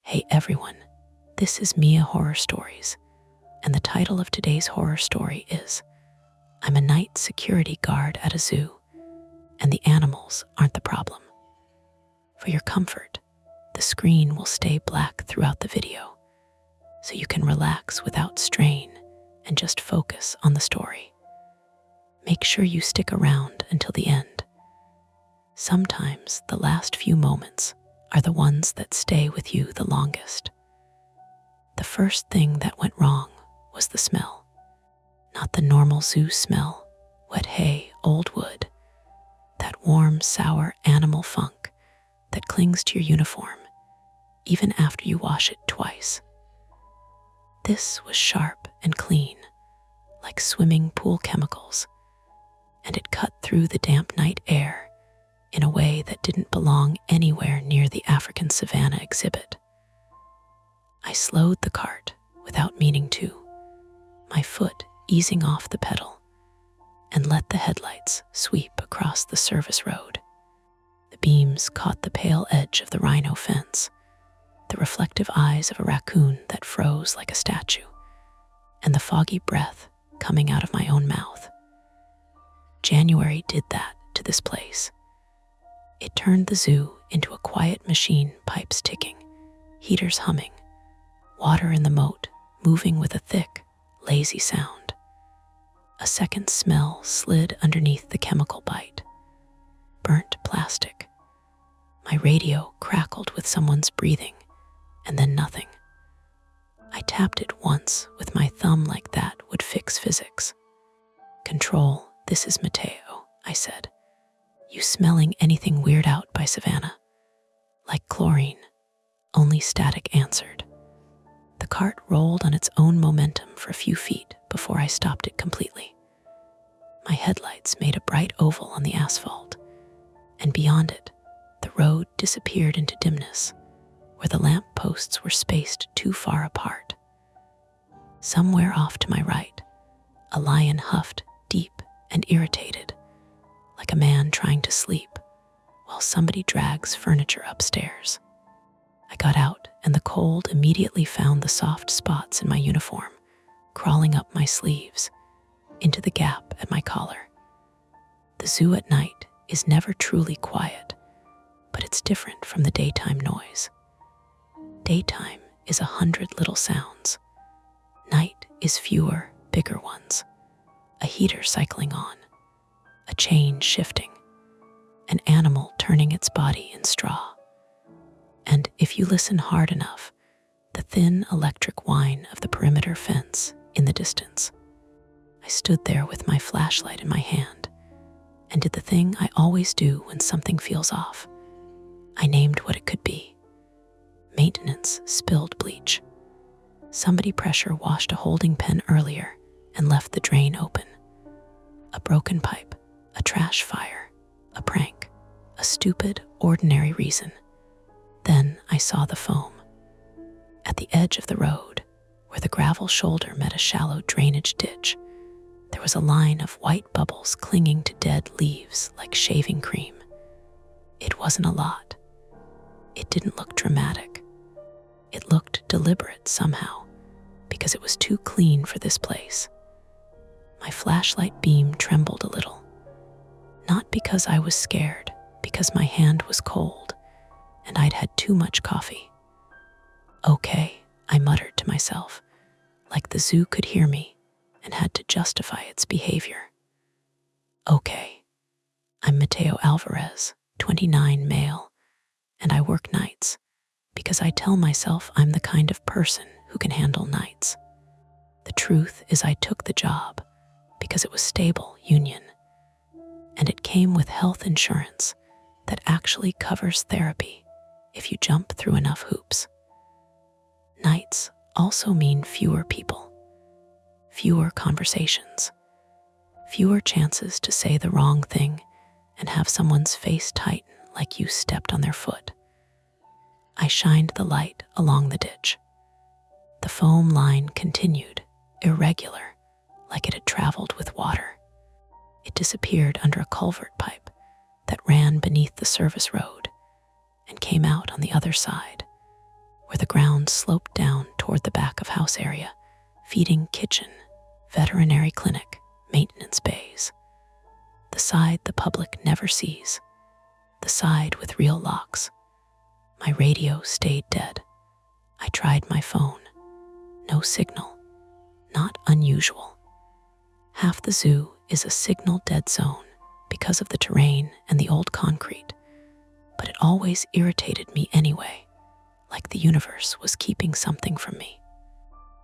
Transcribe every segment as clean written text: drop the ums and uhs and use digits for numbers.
Hey everyone, this is Mia Horror Stories, and the title of today's horror story is I'm a night security guard at a zoo, and the animals aren't the problem. For your comfort, the screen will stay black throughout the video, so you can relax without strain and just focus on the story. Make sure you stick around until the end. Sometimes the last few moments are the ones that stay with you the longest. The first thing that went wrong was the smell. Not the normal zoo smell, wet hay, old wood, that warm, sour animal funk that clings to your uniform even after you wash it twice. This was sharp and clean, like swimming pool chemicals, and it cut through the damp night air in a way that didn't belong anywhere near the African savanna exhibit. I slowed the cart without meaning to, my foot easing off the pedal, and let the headlights sweep across the service road. The beams caught the pale edge of the rhino fence, the reflective eyes of a raccoon that froze like a statue, and the foggy breath coming out of my own mouth. January did that to this place. It turned the zoo into a quiet machine, pipes ticking, heaters humming, water in the moat moving with a thick, lazy sound. A second smell slid underneath the chemical bite. Burnt plastic. My radio crackled with someone's breathing, and then nothing. I tapped it once with my thumb like that would fix physics. "Control, this is Mateo," I said. "You smelling anything weird out by Savannah?" "Like chlorine," only static answered. The cart rolled on its own momentum for a few feet before I stopped it completely. My headlights made a bright oval on the asphalt, and beyond it, the road disappeared into dimness, where the lamp posts were spaced too far apart. Somewhere off to my right, a lion huffed, deep and irritated, like a man trying to sleep, while somebody drags furniture upstairs. I got out, and the cold immediately found the soft spots in my uniform, crawling up my sleeves, into the gap at my collar. The zoo at night is never truly quiet, but it's different from the daytime noise. Daytime is 100 little sounds. Night is fewer, bigger ones. A heater cycling on, a chain shifting, an animal turning its body in straw. And if you listen hard enough, the thin electric whine of the perimeter fence in the distance. I stood there with my flashlight in my hand and did the thing I always do when something feels off. I named what it could be. Maintenance spilled bleach. Somebody pressure washed a holding pen earlier and left the drain open. A broken pipe, a trash fire, a prank, a stupid, ordinary reason. Then I saw the foam. At the edge of the road, where the gravel shoulder met a shallow drainage ditch, there was a line of white bubbles clinging to dead leaves like shaving cream. It wasn't a lot. It didn't look dramatic. It looked deliberate somehow, because it was too clean for this place. My flashlight beam trembled a little. Not because I was scared, because my hand was cold, and I'd had too much coffee. "Okay," I muttered to myself, like the zoo could hear me and had to justify its behavior. "Okay, I'm Mateo Alvarez, 29, male, and I work nights because I tell myself I'm the kind of person who can handle nights. The truth is I took the job because it was stable, union, and it came with health insurance that actually covers therapy if you jump through enough hoops. Nights also mean fewer people, fewer conversations, fewer chances to say the wrong thing and have someone's face tighten like you stepped on their foot. I shined the light along the ditch. The foam line continued, irregular, like it had traveled with water. It disappeared under a culvert pipe that ran beneath the service road and came out on the other side, where the ground sloped down toward the back of house area, feeding kitchen, veterinary clinic, maintenance bays. The side the public never sees, the side with real locks. My radio stayed dead. I tried my phone. No signal. Not unusual. Half the zoo is a signal dead zone because of the terrain and the old concrete, but it always irritated me anyway, like the universe was keeping something from me.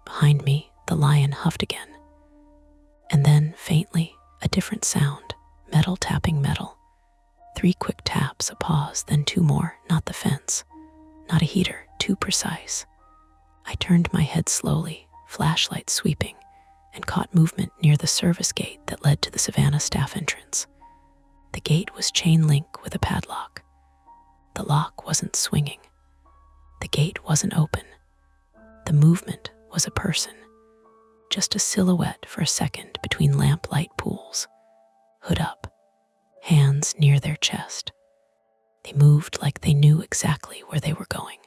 Behind me, the lion huffed again. And then, faintly, a different sound, metal tapping metal. 3 quick taps, a pause, then 2 more, not the fence, not a heater, too precise. I turned my head slowly, flashlight sweeping, and caught movement near the service gate that led to the Savannah staff entrance. The gate was chain link with a padlock. The lock wasn't swinging. The gate wasn't open. The movement was a person, just a silhouette for a second between lamplight pools, hood up, hands near their chest. They moved like they knew exactly where they were going.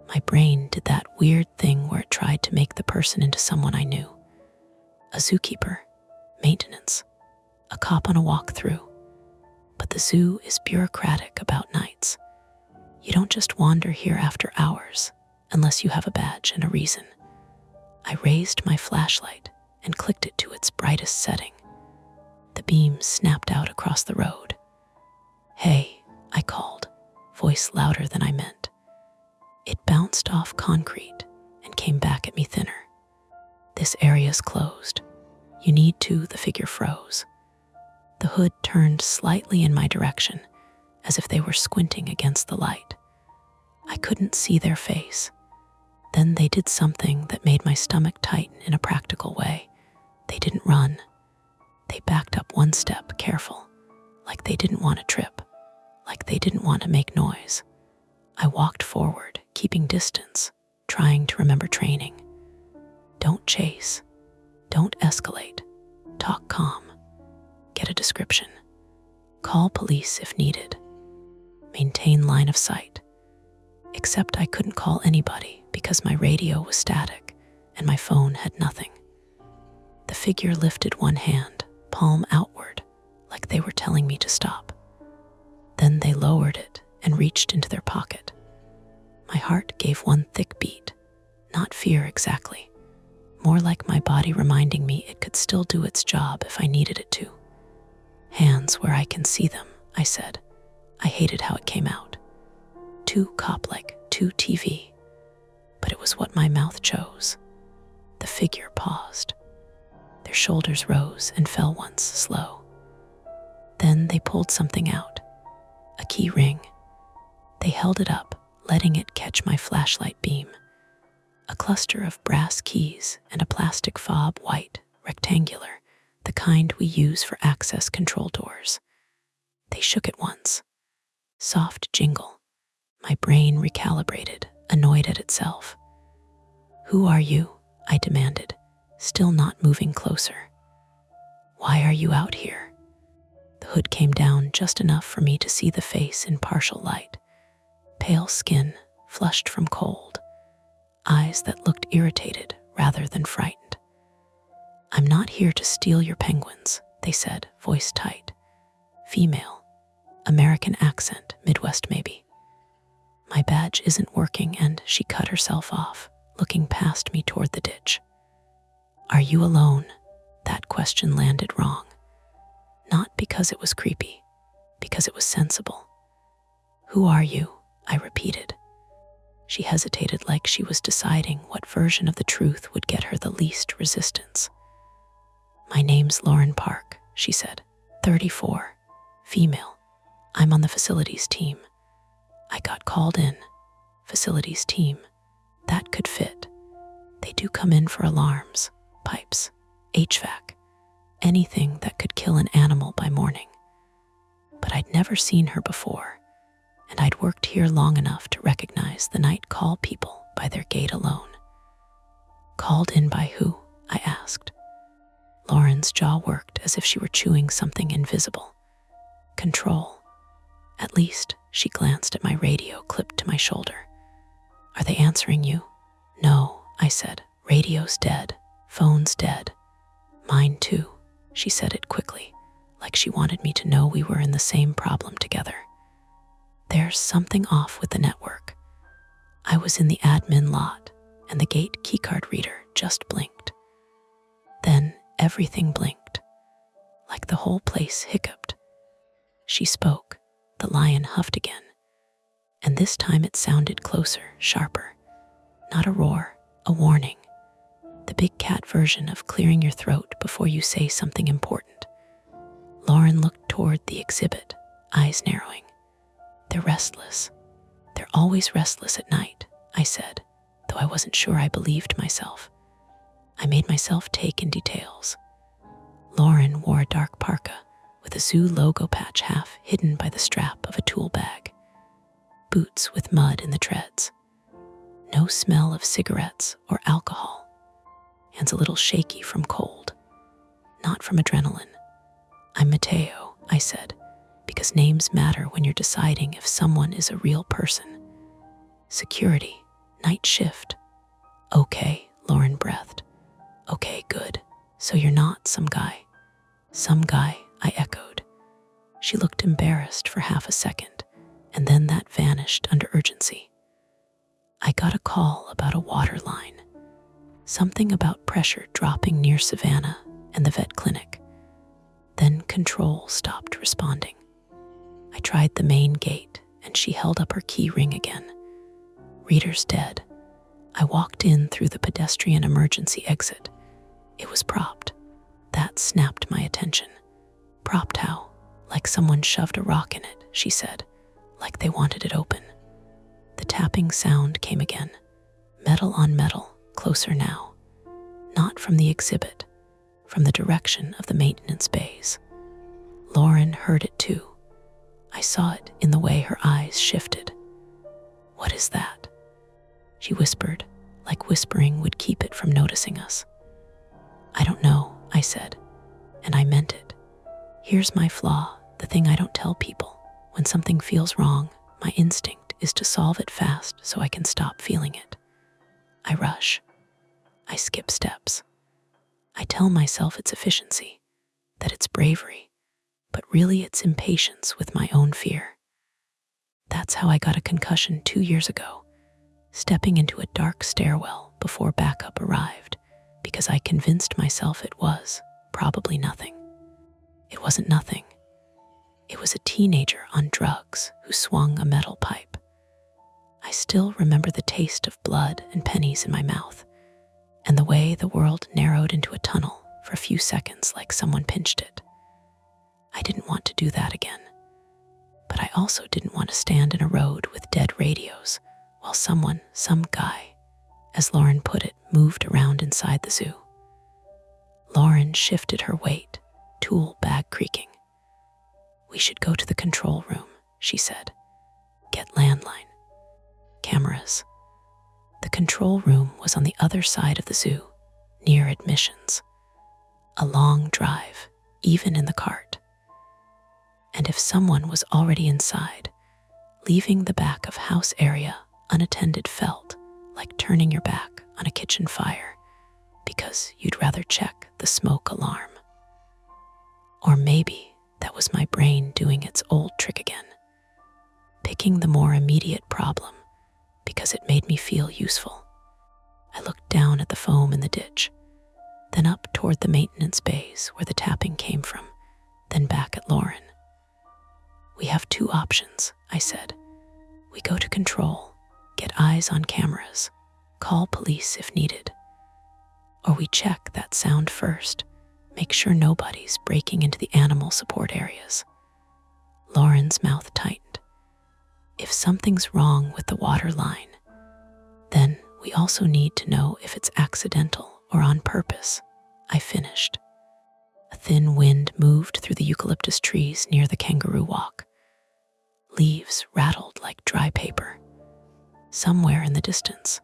My brain did that weird thing where it tried to make the person into someone I knew. A zookeeper, maintenance, a cop on a walk through. But the zoo is bureaucratic about nights. You don't just wander here after hours unless you have a badge and a reason. I raised my flashlight and clicked it to its brightest setting. The beam snapped out across the road. "Hey," I called, voice louder than I meant. It bounced off concrete and came back at me thinner. "This area's closed. You need to," the figure froze. The hood turned slightly in my direction, as if they were squinting against the light. I couldn't see their face. Then they did something that made my stomach tighten in a practical way. They didn't run. They backed up 1 step, careful, like they didn't want to trip, like they didn't want to make noise. I walked forward, keeping distance, trying to remember training. Don't chase. Don't escalate. Talk calm. Get a description. Call police if needed. Maintain line of sight. Except I couldn't call anybody because my radio was static and my phone had nothing. The figure lifted 1 hand, palm outward, like they were telling me to stop. Then they lowered it and reached into their pocket. My heart gave 1 thick beat, not fear exactly, more like my body reminding me it could still do its job if I needed it to. "Hands where I can see them," I said. I hated how it came out. Too cop-like, too TV. But it was what my mouth chose. The figure paused. Their shoulders rose and fell once, slow. Then they pulled something out. A key ring. They held it up, letting it catch my flashlight beam. A cluster of brass keys and a plastic fob, white, rectangular, the kind we use for access control doors. They shook it once. Soft jingle. My brain recalibrated, annoyed at itself. "Who are you?" I demanded, still not moving closer. "Why are you out here?" The hood came down just enough for me to see the face in partial light. Pale skin, flushed from cold. Eyes that looked irritated rather than frightened. "I'm not here to steal your penguins," they said, voice tight. Female. American accent, Midwest maybe. My badge isn't working, and she cut herself off, looking past me toward the ditch. "Are you alone?" That question landed wrong. Not because it was creepy, because it was sensible. "Who are you?" I repeated. She hesitated like she was deciding what version of the truth would get her the least resistance. "My name's Lauren Park," she said, 34, female. "I'm on the facilities team." I got called in. Facilities team. That could fit. They do come in for alarms, pipes, HVAC, anything that could kill an animal by morning. But I'd never seen her before, and I'd worked here long enough to recognize the night call people by their gait alone. "Called in by who?" I asked. Lauren's jaw worked as if she were chewing something invisible. "Control." At least, she glanced at my radio clipped to my shoulder. Are they answering you? No, I said. Radio's dead. Phone's dead. Mine too. She said it quickly, like she wanted me to know we were in the same problem together. There's something off with the network. I was in the admin lot, and the gate keycard reader just blinked. Then everything blinked, like the whole place hiccuped. She spoke. The lion huffed again, and this time it sounded closer, sharper. Not a roar, a warning. The big cat version of clearing your throat before you say something important. Lauren looked toward the exhibit, eyes narrowing. They're restless. They're always restless at night, I said, though I wasn't sure I believed myself. I made myself take in details. Lauren wore a dark parka with a zoo logo patch half hidden by the strap of a tool bag. Boots with mud in the treads. No smell of cigarettes or alcohol. Hands a little shaky from cold. Not from adrenaline. I'm Mateo, I said, because names matter when you're deciding if someone is a real person. Security, night shift. Okay, Lauren breathed. Okay, good. So you're not some guy. Some guy, I echoed. She looked embarrassed for half a second, and then that vanished under urgency. I got a call about a water line. Something about pressure dropping near Savannah and the vet clinic. Then control stopped responding. I tried the main gate, and she held up her key ring again. Reader's dead. I walked in through the pedestrian emergency exit. It was propped. That snapped my attention. Propped how? Like someone shoved a rock in it, she said, like they wanted it open. The tapping sound came again. Metal on metal, closer now. Not from the exhibit, from the direction of the maintenance bays. Lauren heard it too. I saw it in the way her eyes shifted. What is that? She whispered, like whispering would keep it from noticing us. I don't know, I said, and I meant it. Here's my flaw, the thing I don't tell people. When something feels wrong, my instinct is to solve it fast so I can stop feeling it. I rush. I skip steps. I tell myself it's efficiency, that it's bravery, but really it's impatience with my own fear. That's how I got a concussion 2 years ago, stepping into a dark stairwell before backup arrived, because I convinced myself it was probably nothing. It wasn't nothing. It was a teenager on drugs who swung a metal pipe. I still remember the taste of blood and pennies in my mouth, and the way the world narrowed into a tunnel for a few seconds like someone pinched it. I didn't want to do that again, but I also didn't want to stand in a road with dead radios while someone, some guy, as Lauren put it, moved around inside the zoo. Lauren shifted her weight, tool bag creaking. We should go to the control room, she said. Get landline. Cameras. The control room was on the other side of the zoo, near admissions. A long drive, even in the cart. And if someone was already inside, leaving the back of house area unattended felt like turning your back on a kitchen fire because you'd rather check the smoke alarm. Or maybe that was my brain doing its old trick again, picking the more immediate problem because it made me feel useful. I looked down at the foam in the ditch, then up toward the maintenance bays where the tapping came from, then back at Lauren. We have 2 options, I said. We go to control, get eyes on cameras, call police if needed. Or we check that sound first, make sure nobody's breaking into the animal support areas. Lauren's mouth tightened. If something's wrong with the water line, then we also need to know if it's accidental or on purpose, I finished. A thin wind moved through the eucalyptus trees near the kangaroo walk. Leaves rattled like dry paper. Somewhere in the distance,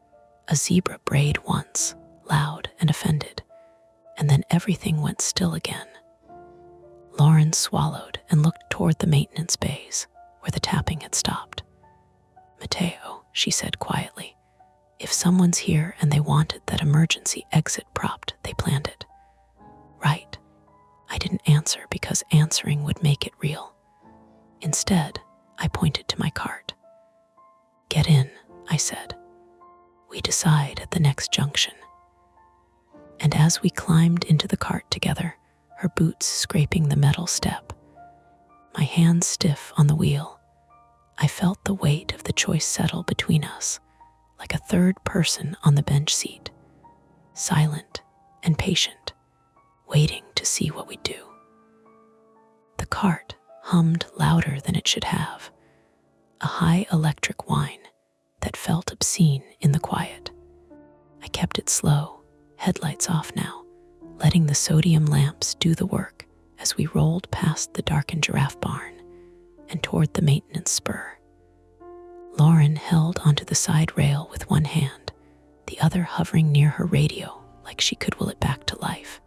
a zebra brayed once, loud and offended, and then everything went still again. Lauren swallowed and looked toward the maintenance bays, where the tapping had stopped. Mateo, she said quietly, If someone's here and they wanted that emergency exit propped, they planned it. Right. I didn't answer because answering would make it real. Instead, I pointed to my cart. Get in, I said. We decide at the next junction. And as we climbed into the cart together, her boots scraping the metal step, my hands stiff on the wheel, I felt the weight of the choice settle between us, like a third person on the bench seat, silent and patient, waiting to see what we'd do. The cart hummed louder than it should have, a high electric whine that felt obscene in the quiet. I kept it slow, headlights off now, letting the sodium lamps do the work as we rolled past the darkened giraffe barn and toward the maintenance spur. Lauren held onto the side rail with one hand, the other hovering near her radio like she could will it back to life.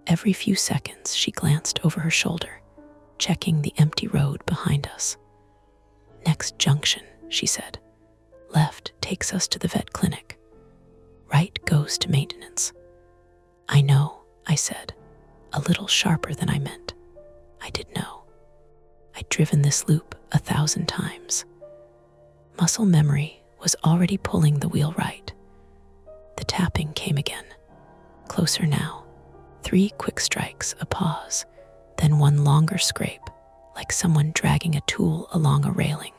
Every few seconds, she glanced over her shoulder, checking the empty road behind us. Next junction, she said. Left takes us to the vet clinic. Right goes to maintenance. I know, I said, a little sharper than I meant. I did know. I'd driven this loop 1,000 times. Muscle memory was already pulling the wheel right. The tapping came again. Closer now. 3 quick strikes, a pause, then one longer scrape, like someone dragging a tool along a railing.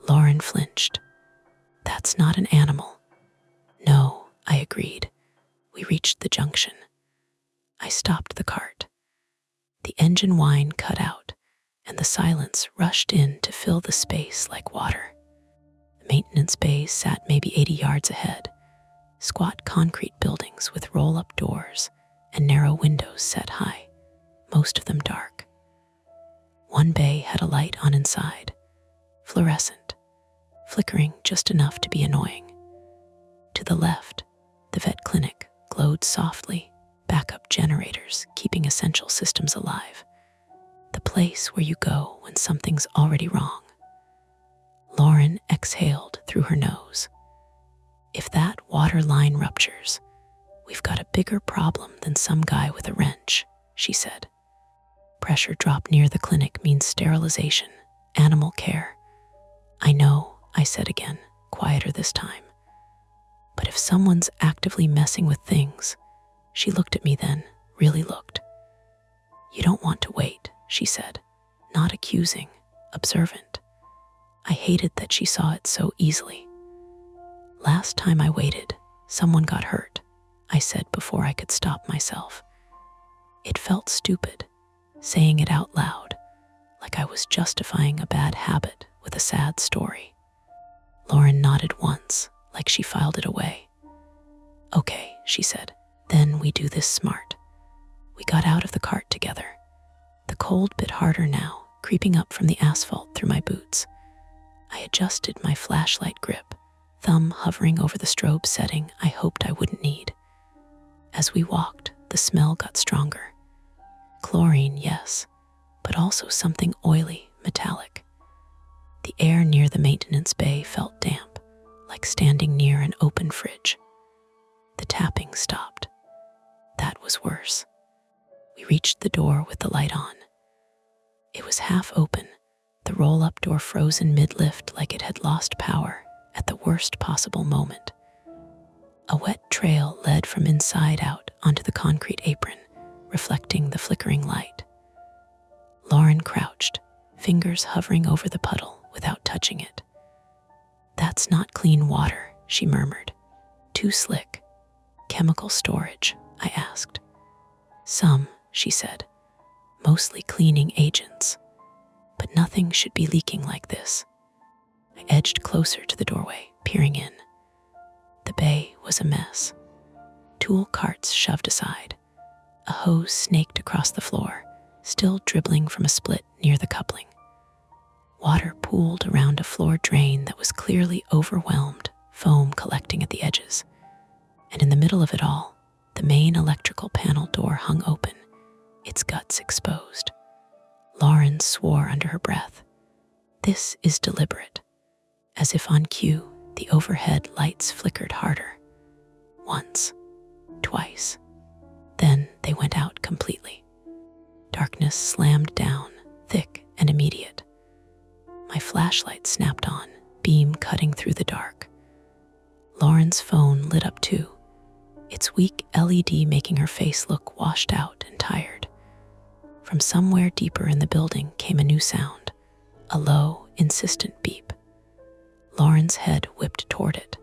Lauren flinched. That's not an animal. No, I agreed. We reached the junction. I stopped the cart. The engine whine cut out, and the silence rushed in to fill the space like water. The maintenance bays sat maybe 80 yards ahead, squat concrete buildings with roll-up doors and narrow windows set high, most of them dark. One bay had a light on inside, fluorescent, flickering just enough to be annoying. To the left, the vet clinic glowed softly, backup generators keeping essential systems alive. The place where you go when something's already wrong. Lauren exhaled through her nose. If that water line ruptures, we've got a bigger problem than some guy with a wrench, she said. Pressure drop near the clinic means sterilization, animal care. I know, I said again, quieter this time. But if someone's actively messing with things, she looked at me then, really looked. You don't want to wait, she said, not accusing, observant. I hated that she saw it so easily. Last time I waited, someone got hurt, I said before I could stop myself. It felt stupid, saying it out loud, like I was justifying a bad habit with a sad story. Lauren nodded once, like she filed it away. Okay, she said, then we do this smart. We got out of the cart together. The cold bit harder now, creeping up from the asphalt through my boots. I adjusted my flashlight grip, thumb hovering over the strobe setting I hoped I wouldn't need. As we walked, the smell got stronger. Chlorine, yes, but also something oily, metallic. The air near the maintenance bay felt damp, like standing near an open fridge. The tapping stopped. That was worse. We reached the door with the light on. It was half open, the roll-up door frozen mid-lift like it had lost power at the worst possible moment. A wet trail led from inside out onto the concrete apron, reflecting the flickering light. Lauren crouched, fingers hovering over the puddle without touching it. That's not clean water, she murmured. Too slick. Chemical storage, I asked. Some, she said. Mostly cleaning agents. But nothing should be leaking like this. I edged closer to the doorway, peering in. The bay was a mess. Tool carts shoved aside. A hose snaked across the floor, still dribbling from a split near the coupling. Water pooled around a floor drain that was clearly overwhelmed, foam collecting at the edges. And in the middle of it all, the main electrical panel door hung open, its guts exposed. Lauren swore under her breath. This is deliberate. As if on cue, The overhead lights flickered harder. Once, twice. Then they went out completely. Darkness slammed down, thick and immediate. My flashlight snapped on, beam cutting through the dark. Lauren's phone lit up too, its weak LED making her face look washed out and tired. From somewhere deeper in the building came a new sound, a low, insistent beep. Lauren's head whipped toward it.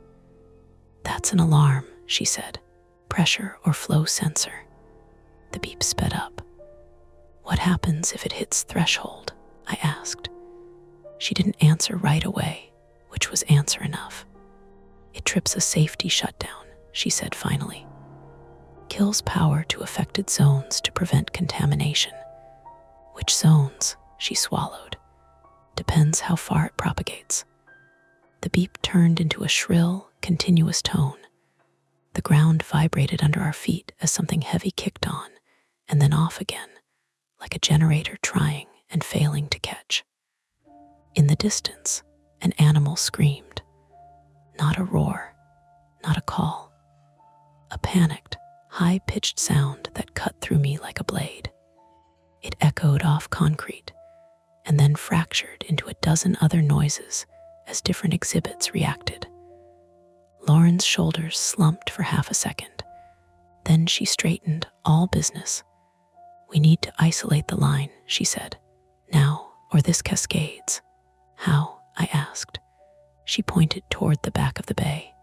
"That's an alarm," she said. "Pressure or flow sensor." The beep sped up. "What happens if it hits threshold?" I asked. She didn't answer right away, which was answer enough. "It trips a safety shutdown," she said finally. "Kills power to affected zones to prevent contamination." "Which zones?" she swallowed. "Depends how far it propagates." The beep turned into a shrill, continuous tone. The ground vibrated under our feet as something heavy kicked on, and then off again, like a generator trying and failing to catch. In the distance, an animal screamed. Not a roar, not a call. A panicked, high-pitched sound that cut through me like a blade. It echoed off concrete, and then fractured into a dozen other noises as different exhibits reacted. Lauren's shoulders slumped for half a second. Then she straightened, all business. "We need to isolate the line," she said. "Now, or this cascades." "How?" I asked. She pointed toward the back of the bay.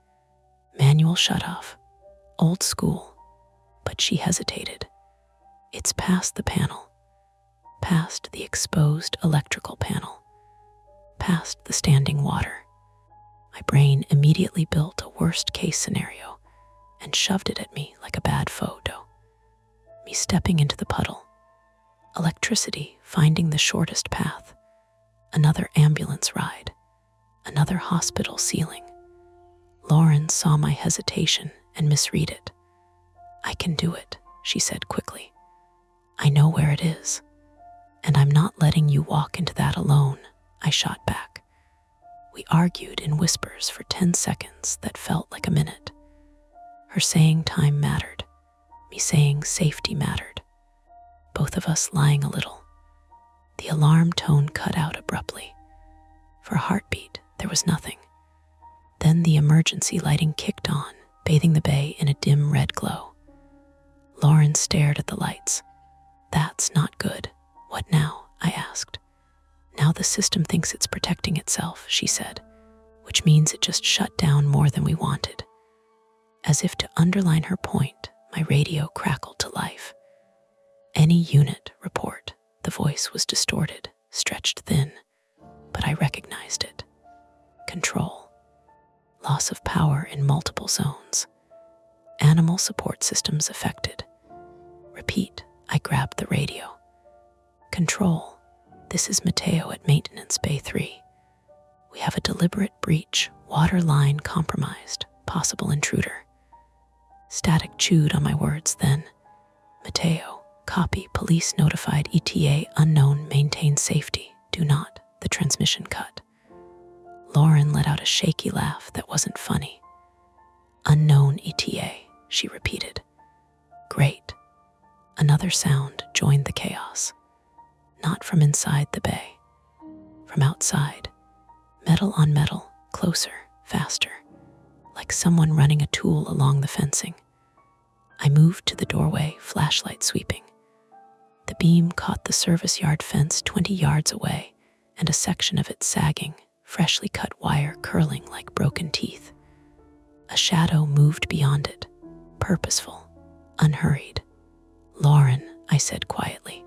"Manual shutoff. Old school." But she hesitated. "It's past the panel. Past the exposed electrical panel. Past the standing water." My brain immediately built a worst-case scenario and shoved it at me like a bad photo. Me stepping into the puddle. Electricity finding the shortest path. Another ambulance ride. Another hospital ceiling. Lauren saw my hesitation and misread it. "I can do it," she said quickly. "I know where it is. And I'm not letting you walk into that alone," I shot back. We argued in whispers for 10 seconds that felt like a minute. Her saying time mattered. Me saying safety mattered. Both of us lying a little. The alarm tone cut out abruptly. For a heartbeat, there was nothing. Then the emergency lighting kicked on, bathing the bay in a dim red glow. Lauren stared at the lights. "That's not good. What now?" I asked. "Now the system thinks it's protecting itself," she said, "which means it just shut down more than we wanted." As if to underline her point, my radio crackled to life. "Any unit, report." The voice was distorted, stretched thin, but I recognized it. Control. Loss of power in multiple zones. Animal support systems affected. Repeat. I grabbed the radio. "Control. This is Mateo at Maintenance Bay 3. We have a deliberate breach, water line compromised, possible intruder." Static chewed on my words then. "Mateo, copy, police notified, ETA unknown, maintain safety, do not." The transmission cut. Lauren let out a shaky laugh that wasn't funny. "Unknown ETA," she repeated. "Great." Another sound joined the chaos. Not from inside the bay. From outside. Metal on metal, closer, faster. Like someone running a tool along the fencing. I moved to the doorway, flashlight sweeping. The beam caught the service yard fence 20 yards away, and a section of it sagging, freshly cut wire curling like broken teeth. A shadow moved beyond it, purposeful, unhurried. "Lauren," I said quietly,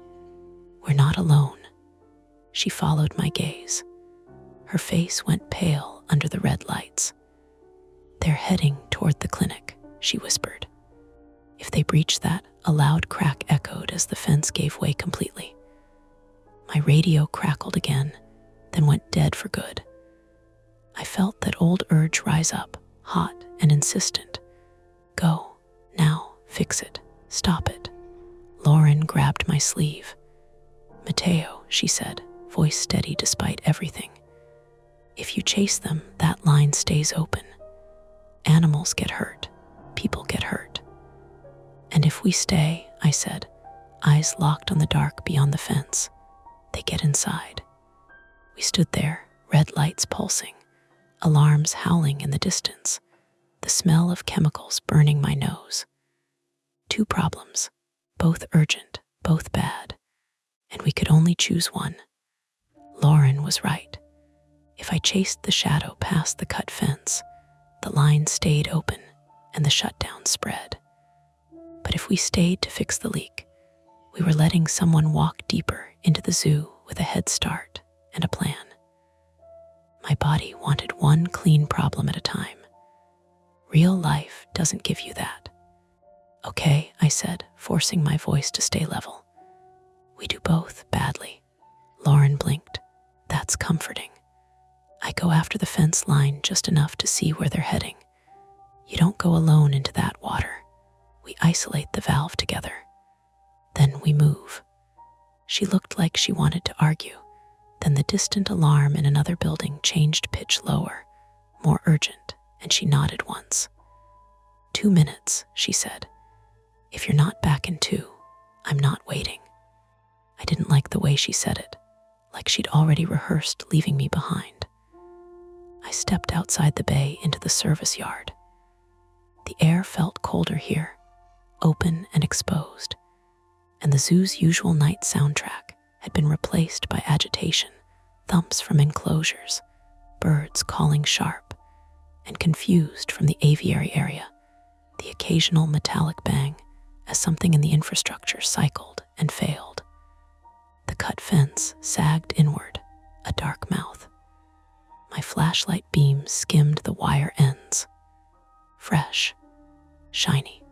"we're not alone." She followed my gaze. Her face went pale under the red lights. "They're heading toward the clinic," she whispered. "If they breach that," a loud crack echoed as the fence gave way completely. My radio crackled again, then went dead for good. I felt that old urge rise up, hot and insistent. "Go, now, fix it, stop it." Lauren grabbed my sleeve. "Mateo," she said, voice steady despite everything. If you chase them, that line stays open. Animals get hurt. People get hurt. And if we stay, I said, eyes locked on the dark beyond the fence, they get inside. We stood there, red lights pulsing, alarms howling in the distance, the smell of chemicals burning my nose. 2 problems, both urgent, both bad, and we could only choose one. Lauren was right. If I chased the shadow past the cut fence, the line stayed open and the shutdown spread. But if we stayed to fix the leak, we were letting someone walk deeper into the zoo with a head start and a plan. My body wanted one clean problem at a time. Real life doesn't give you that. Okay, I said, forcing my voice to stay level. We do both badly. Lauren blinked. That's comforting. I go after the fence line just enough to see where they're heading. You don't go alone into that water. We isolate the valve together. Then we move. She looked like she wanted to argue. Then the distant alarm in another building changed pitch lower, more urgent, and she nodded once. 2 minutes, she said. If you're not back in 2, I'm not waiting. I didn't like the way she said it, like she'd already rehearsed leaving me behind. I stepped outside the bay into the service yard. The air felt colder here, open and exposed, and the zoo's usual night soundtrack had been replaced by agitation, thumps from enclosures, birds calling sharp, and confused from the aviary area, the occasional metallic bang as something in the infrastructure cycled and failed. The cut fence sagged inward, a dark mouth. My flashlight beam skimmed the wire ends. Fresh, shiny.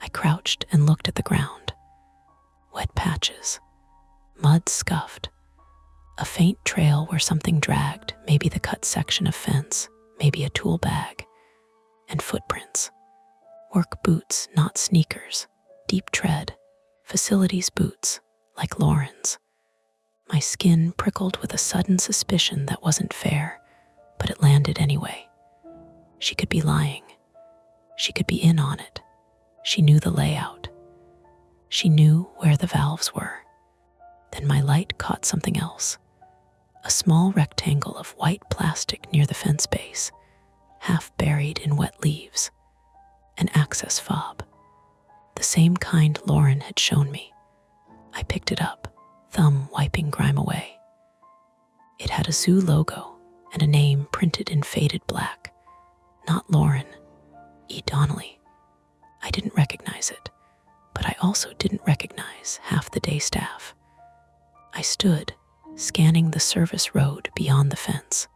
I crouched and looked at the ground. Wet patches, mud scuffed, a faint trail where something dragged, maybe the cut section of fence, maybe a tool bag, and footprints. Work boots, not sneakers, deep tread, facilities boots, like Lauren's. My skin prickled with a sudden suspicion that wasn't fair, but it landed anyway. She could be lying. She could be in on it. She knew the layout. She knew where the valves were. Then my light caught something else. A small rectangle of white plastic near the fence base, half buried in wet leaves. An access fob. The same kind Lauren had shown me. I picked it up, thumb wiping grime away. It had a zoo logo and a name printed in faded black. Not Lauren, E. Donnelly. I didn't recognize it, but I also didn't recognize half the day staff. I stood, scanning the service road beyond the fence.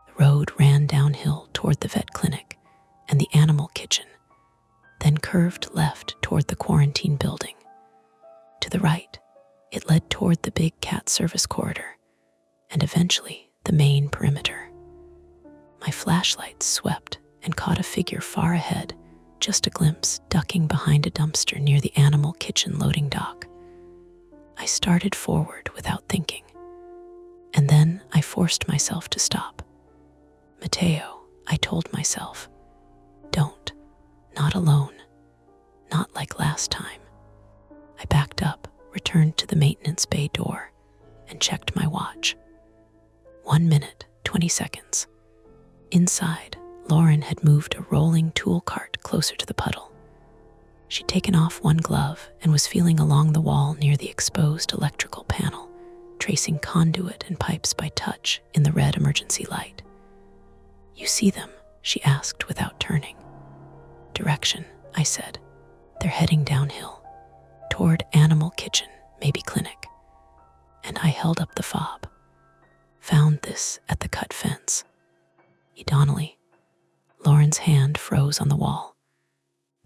The road ran downhill toward the vet clinic and the animal kitchen, then curved left toward the quarantine building. To the right, it led toward the big cat service corridor, and eventually the main perimeter. My flashlight swept and caught a figure far ahead, just a glimpse ducking behind a dumpster near the animal kitchen loading dock. I started forward without thinking, and then I forced myself to stop. Mateo, I told myself, don't, not alone, not like last time. I backed up, returned to the maintenance bay door, and checked my watch. 1 minute, 20 seconds. Inside, Lauren had moved a rolling tool cart closer to the puddle. She'd taken off one glove and was feeling along the wall near the exposed electrical panel, tracing conduit and pipes by touch in the red emergency light. You see them? She asked without turning. Direction, I said. They're heading downhill, toward animal kitchen, maybe clinic. And I held up the fob. Found this at the cut fence. E. Donnelly. Lauren's hand froze on the wall.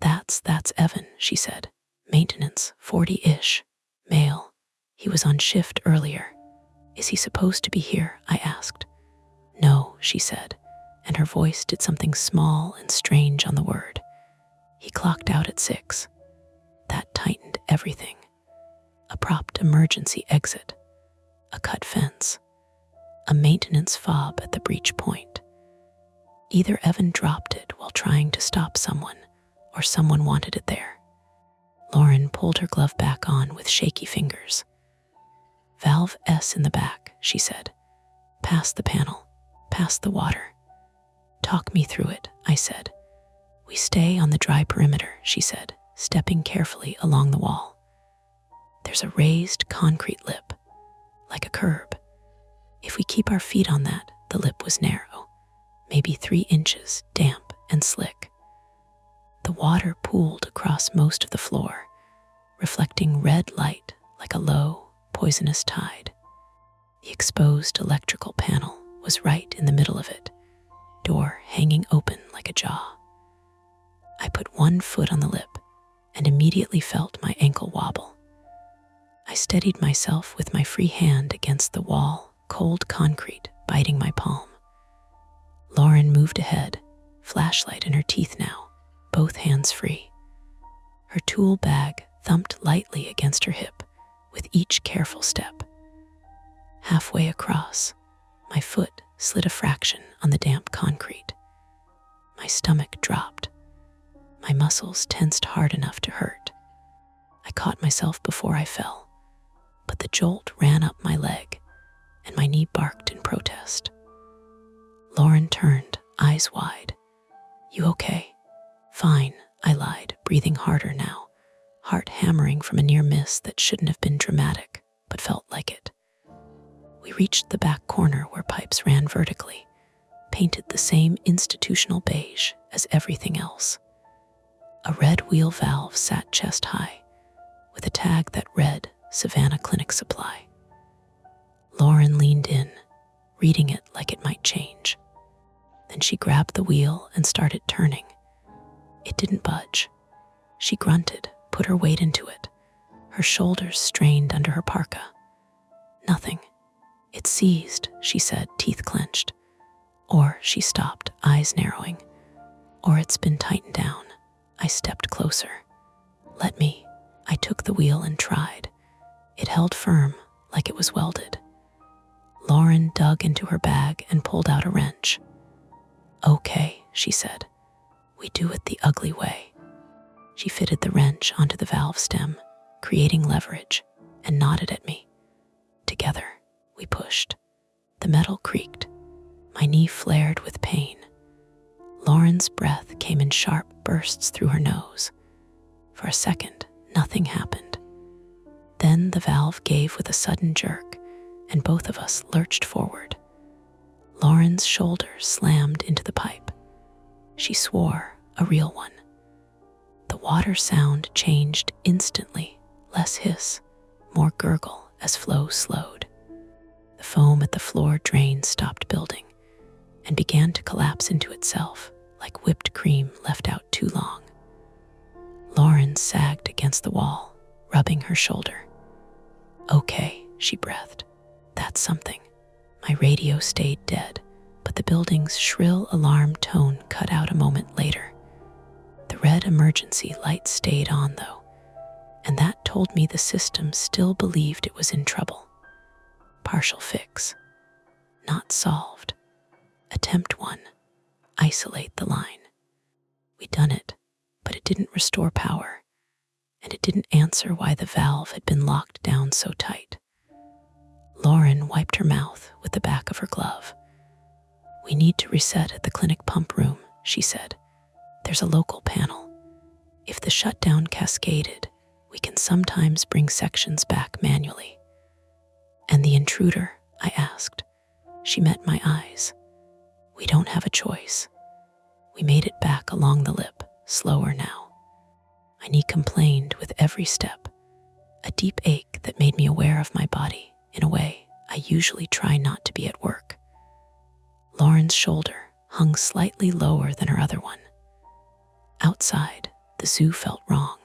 That's Evan, she said. Maintenance, 40-ish. Male. He was on shift earlier. Is he supposed to be here? I asked. No, she said, and her voice did something small and strange on the word. He clocked out at 6. That tightened everything. A propped emergency exit. A cut fence. a maintenance fob at the breach point. Either Evan dropped it while trying to stop someone, or someone wanted it there. Lauren pulled her glove back on with shaky fingers. "Valve S in the back," she said. "Past the panel, past the water." "Talk me through it," I said. "We stay on the dry perimeter," she said, stepping carefully along the wall. "There's a raised concrete lip, like a curb. If we keep our feet on that," the lip was narrow, maybe 3 inches, damp and slick. The water pooled across most of the floor, reflecting red light like a low, poisonous tide. The exposed electrical panel was right in the middle of it, door hanging open like a jaw. I put one foot on the lip and immediately felt my ankle wobble. I steadied myself with my free hand against the wall, cold concrete biting my palm. Lauren moved ahead, flashlight in her teeth now, both hands free. Her tool bag thumped lightly against her hip with each careful step. Halfway across, my foot slid a fraction on the damp concrete. My stomach dropped. My muscles tensed hard enough to hurt. I caught myself before I fell, but the jolt ran up my leg, and my knee barked in protest. Lauren turned, eyes wide. "You okay?" "Fine," I lied, breathing harder now, heart hammering from a near miss that shouldn't have been dramatic, but felt like it. We reached the back corner where pipes ran vertically, painted the same institutional beige as everything else. A red wheel valve sat chest high, with a tag that read Savannah Clinic Supply. Lauren leaned in, reading it like it might change. Then she grabbed the wheel and started turning. It didn't budge. She grunted, put her weight into it, her shoulders strained under her parka. "Nothing. It's seized," she said, teeth clenched. Or she stopped, eyes narrowing. "Or it's been tightened down." I stepped closer. "Let me." I took the wheel and tried. It held firm, like it was welded. Lauren dug into her bag and pulled out a wrench. "Okay," she said. "We do it the ugly way." She fitted the wrench onto the valve stem, creating leverage, and nodded at me. Together, we pushed. The metal creaked. My knee flared with pain. Lauren's breath came in sharp bursts through her nose. For a second, nothing happened. Then the valve gave with a sudden jerk, and both of us lurched forward. Lauren's shoulder slammed into the pipe. She swore, a real one. The water sound changed instantly, less hiss, more gurgle as flow slowed. The foam at the floor drain stopped building and began to collapse into itself like whipped cream left out too long. Lauren sagged against the wall, rubbing her shoulder. "Okay," she breathed. "That's something." My radio stayed dead, but the building's shrill alarm tone cut out a moment later. The red emergency light stayed on, though, and that told me the system still believed it was in trouble. Partial fix. Not solved. Attempt 1. Isolate the line. We'd done it, but it didn't restore power, and it didn't answer why the valve had been locked down so tight. Lauren wiped her mouth with the back of her glove. "We need to reset at the clinic pump room," she said. "There's a local panel. If the shutdown cascaded, we can sometimes bring sections back manually." "And the intruder?" I asked. She met my eyes. "We don't have a choice." We made it back along the lip, slower now. My knee complained with every step, a deep ache that made me aware of my body in a way I usually try not to be at work. Lauren's shoulder hung slightly lower than her other one. Outside, the zoo felt wrong.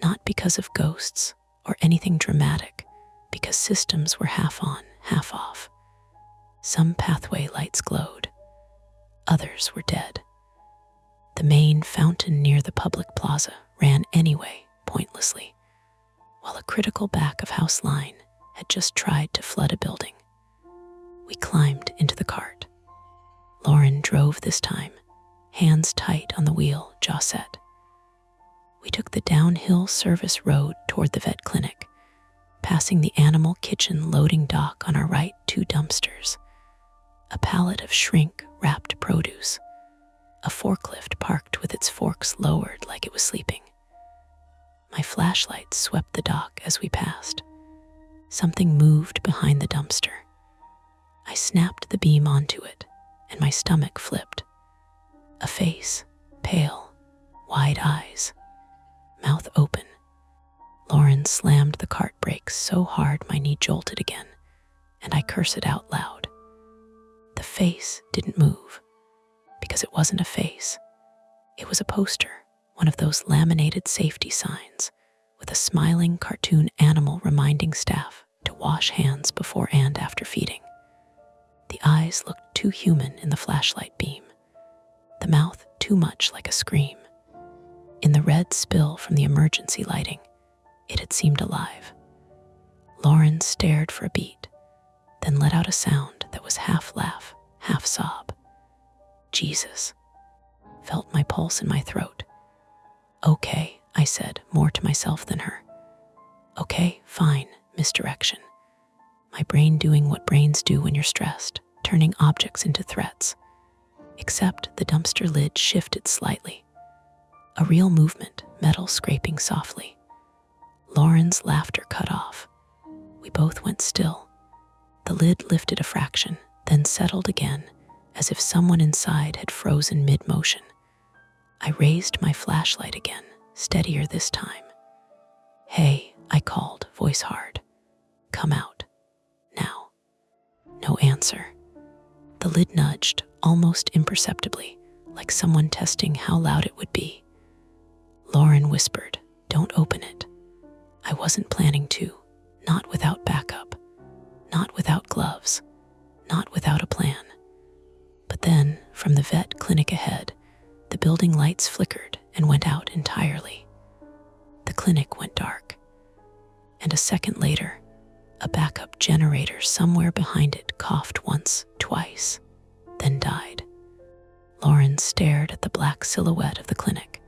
Not because of ghosts or anything dramatic, because systems were half on, half off. Some pathway lights glowed. Others were dead. The main fountain near the public plaza ran anyway, pointlessly, while a critical back-of-house line had just tried to flood a building. We climbed into the cart. Lauren drove this time, hands tight on the wheel, jaw set. We took the downhill service road toward the vet clinic, passing the animal kitchen loading dock on our right, 2 dumpsters, a pallet of shrink-wrapped produce, a forklift parked with its forks lowered like it was sleeping. My flashlight swept the dock as we passed. Something moved behind the dumpster. I snapped the beam onto it, and my stomach flipped. A face, pale, wide eyes, mouth open. Lauren slammed the cart brakes so hard my knee jolted again, and I cursed out loud. The face didn't move, because it wasn't a face. It was a poster, one of those laminated safety signs, with a smiling cartoon animal reminding staff to wash hands before and after feeding. The eyes looked too human in the flashlight beam, the mouth too much like a scream. In the red spill from the emergency lighting, it had seemed alive. Lauren stared for a beat, then let out a sound that was half laugh, half sob. Jesus. Felt my pulse in my throat. Okay, I said, more to myself than her. Okay, fine, misdirection. My brain doing what brains do when you're stressed, turning objects into threats. Except the dumpster lid shifted slightly. A real movement, metal scraping softly. Lauren's laughter cut off. We both went still. The lid lifted a fraction, then settled again, as if someone inside had frozen mid-motion. I raised my flashlight again, steadier this time. Hey, I called, voice hard. Come out. Now. No answer. The lid nudged, almost imperceptibly, like someone testing how loud it would be. Lauren whispered, "Don't open it." I wasn't planning to, not without backup, not without gloves, not without a plan. But then, from the vet clinic ahead, the building lights flickered and went out entirely. The clinic went dark. And a second later, a backup generator somewhere behind it coughed once, twice, then died. Lauren stared at the black silhouette of the clinic,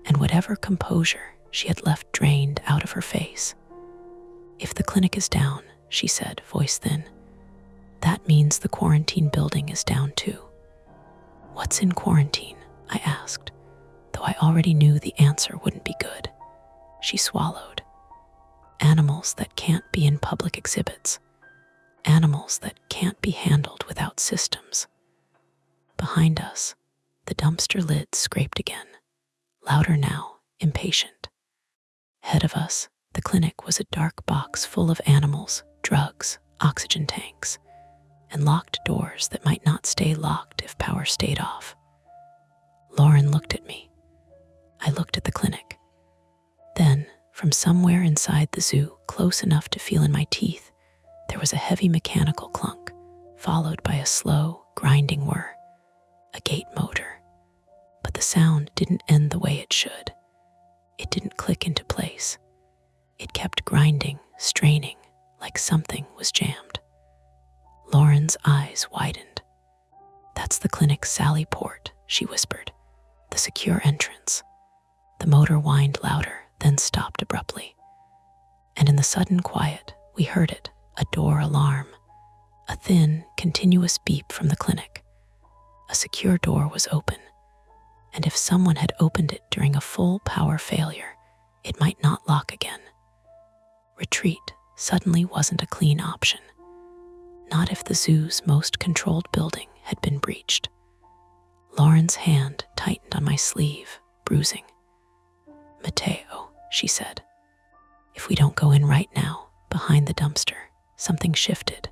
and whatever composure she had left drained out of her face. If the clinic is down, she said, voice thin, that means the quarantine building is down too. What's in quarantine? I asked, though I already knew the answer wouldn't be good. She swallowed. Animals that can't be in public exhibits. Animals that can't be handled without systems. Behind us, the dumpster lid scraped again, louder now, impatient. Ahead of us, the clinic was a dark box full of animals, drugs, oxygen tanks, and locked doors that might not stay locked if power stayed off. Lauren looked at me. I looked at the clinic. Then, from somewhere inside the zoo, close enough to feel in my teeth, there was a heavy mechanical clunk, followed by a slow, grinding whir. A gate motor. But the sound didn't end the way it should. It didn't click into place. It kept grinding, straining, like something was jammed. Lauren's eyes widened. That's the clinic's Sally port, she whispered. The secure entrance. The motor whined louder, then stopped abruptly. And in the sudden quiet, we heard it, a door alarm. A thin, continuous beep from the clinic. A secure door was open, and if someone had opened it during a full power failure, it might not lock again. Retreat suddenly wasn't a clean option. Not if the zoo's most controlled building had been breached. Lauren's hand tightened on my sleeve, bruising. Mateo, she said. If we don't go in right now, behind the dumpster, something shifted.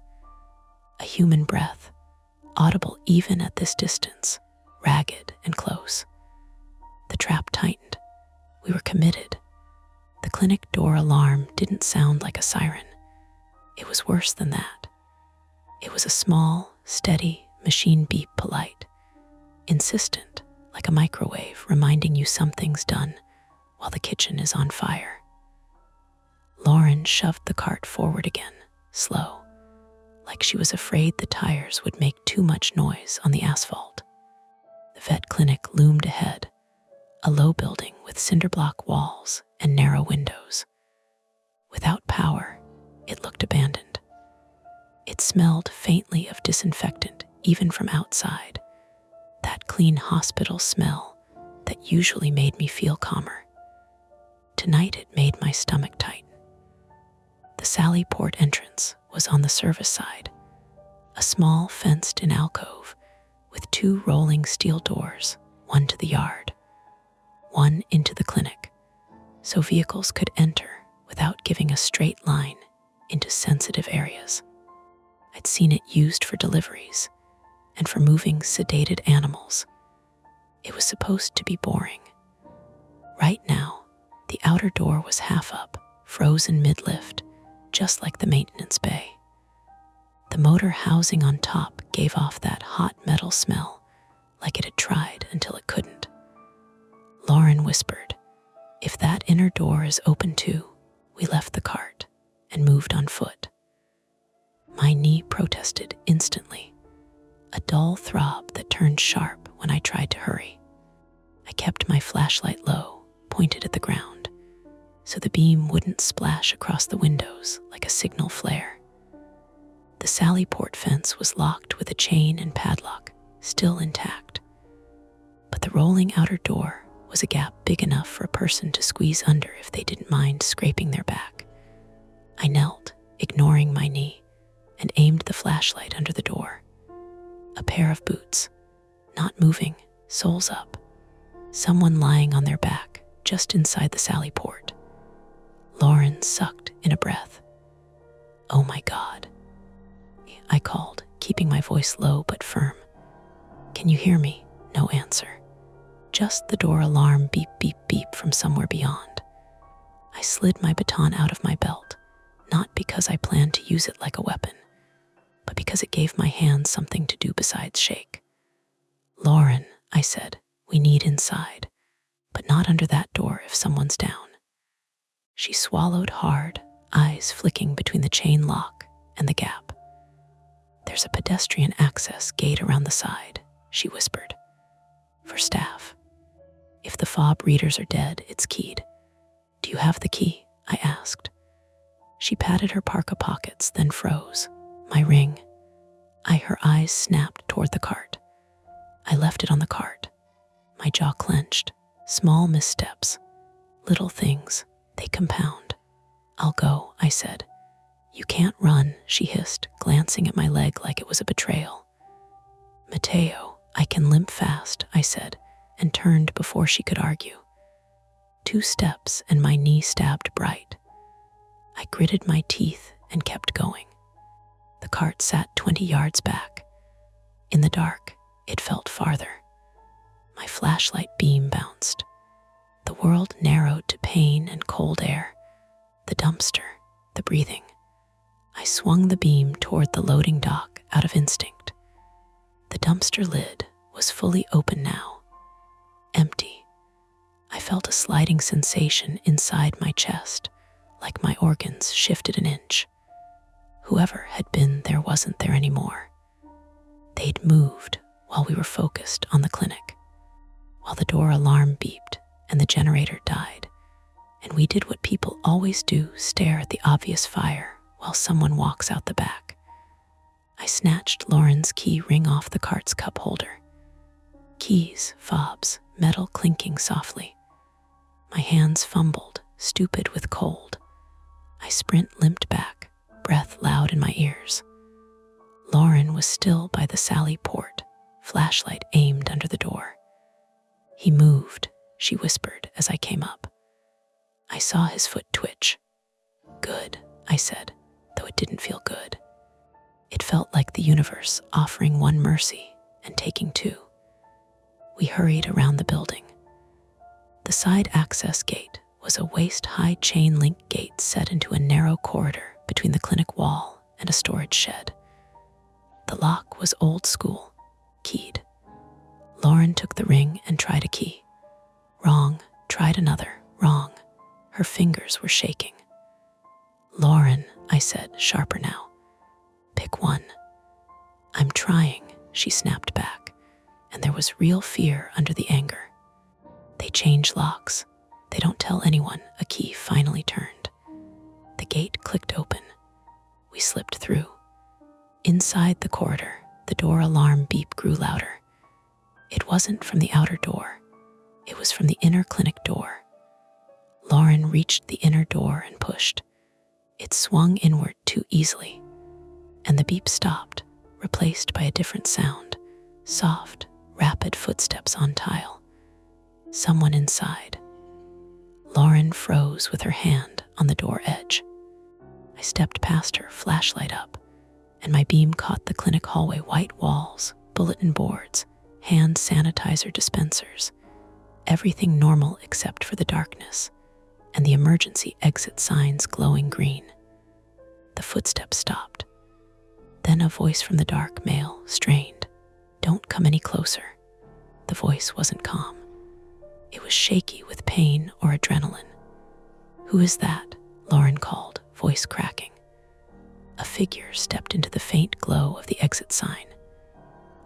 A human breath, audible even at this distance, ragged and close. The trap tightened. We were committed. The clinic door alarm didn't sound like a siren. It was worse than that. It was a small, steady machine beep, polite, insistent, like a microwave reminding you something's done while the kitchen is on fire. Lauren shoved the cart forward again, slow, like she was afraid the tires would make too much noise on the asphalt. The vet clinic loomed ahead, a low building with cinder-block walls and narrow windows. Without power, it looked abandoned. It smelled faintly of disinfectant, even from outside, that clean hospital smell that usually made me feel calmer. Tonight it made my stomach tighten. The Sally Port entrance was on the service side, a small fenced-in alcove with 2 rolling steel doors, one to the yard, one into the clinic, so vehicles could enter without giving a straight line into sensitive areas. I'd seen it used for deliveries and for moving sedated animals. It was supposed to be boring. Right now, the outer door was half up, frozen mid-lift, just like the maintenance bay. The motor housing on top gave off that hot metal smell, like it had tried until it couldn't. Lauren whispered, "If that inner door is open too," we left the cart and moved on foot. My knee protested instantly, a dull throb that turned sharp when I tried to hurry. I kept my flashlight low, pointed at the ground, so the beam wouldn't splash across the windows like a signal flare. The Sally Port fence was locked with a chain and padlock, still intact. But the rolling outer door was a gap big enough for a person to squeeze under if they didn't mind scraping their back. I knelt, ignoring my knee, and aimed the flashlight under the door. A pair of boots, not moving, soles up. Someone lying on their back, just inside the Sally Port. Lauren sucked in a breath. "Oh my God," I called, keeping my voice low but firm. "Can you hear me?" No answer. Just the door alarm beep, beep, beep from somewhere beyond. I slid my baton out of my belt, not because I planned to use it like a weapon, but because it gave my hands something to do besides shake. "Lauren," I said, "we need inside, but not under that door if someone's down." She swallowed hard, eyes flicking between the chain lock and the gap. "There's a pedestrian access gate around the side," she whispered. "For staff. If the fob readers are dead, it's keyed." "Do you have the key?" I asked. She patted her parka pockets, then froze. "My ring." Her eyes snapped toward the cart. I left it on the cart. My jaw clenched. Small missteps. Little things. They compound. "I'll go," I said. "You can't run," she hissed, glancing at my leg like it was a betrayal. "Mateo, I can limp fast," I said, and turned before she could argue. 2 steps and my knee stabbed bright. I gritted my teeth and kept going. The cart sat 20 yards back. In the dark, it felt farther. My flashlight beam bounced. The world narrowed to pain and cold air, the dumpster, the breathing. I swung the beam toward the loading dock out of instinct. The dumpster lid was fully open now, empty. I felt a sliding sensation inside my chest, like my organs shifted an inch. Whoever had been there wasn't there anymore. They'd moved while we were focused on the clinic, while the door alarm beeped and the generator died, and we did what people always do, stare at the obvious fire while someone walks out the back. I snatched Lauren's key ring off the cart's cup holder. Keys, fobs, metal clinking softly. My hands fumbled, stupid with cold. I limped back, breath loud in my ears. Lauren was still by the Sally Port, flashlight aimed under the door. "He moved," she whispered as I came up. I saw his foot twitch. "Good," I said, though it didn't feel good. It felt like the universe offering one mercy and taking 2. We hurried around the building. The side access gate was a waist-high chain-link gate set into a narrow corridor between the clinic wall and a storage shed. The lock was old school, keyed. Lauren took the ring and tried a key. Wrong, tried another, wrong. Her fingers were shaking. "Lauren," I said, sharper now, "pick Pick one. I'm trying, she snapped back, and there was real fear under the anger. They change locks. They don't tell anyone. A key finally turned. The gate clicked open. We slipped through. Inside the corridor, the door alarm beep grew louder. It wasn't from the outer door. It was from the inner clinic door. Lauren reached the inner door and pushed. It swung inward too easily, and the beep stopped, replaced by a different sound, soft, rapid footsteps on tile. Someone inside. Lauren froze with her hand on the door edge. I stepped past her, flashlight up, and my beam caught the clinic hallway, white walls, bulletin boards, hand sanitizer dispensers, everything normal except for the darkness, and the emergency exit signs glowing green. The footsteps stopped. Then a voice from the dark, male, strained. Don't come any closer. The voice wasn't calm. It was shaky with pain or adrenaline. Who is that? Lauren called, voice cracking. A figure stepped into the faint glow of the exit sign.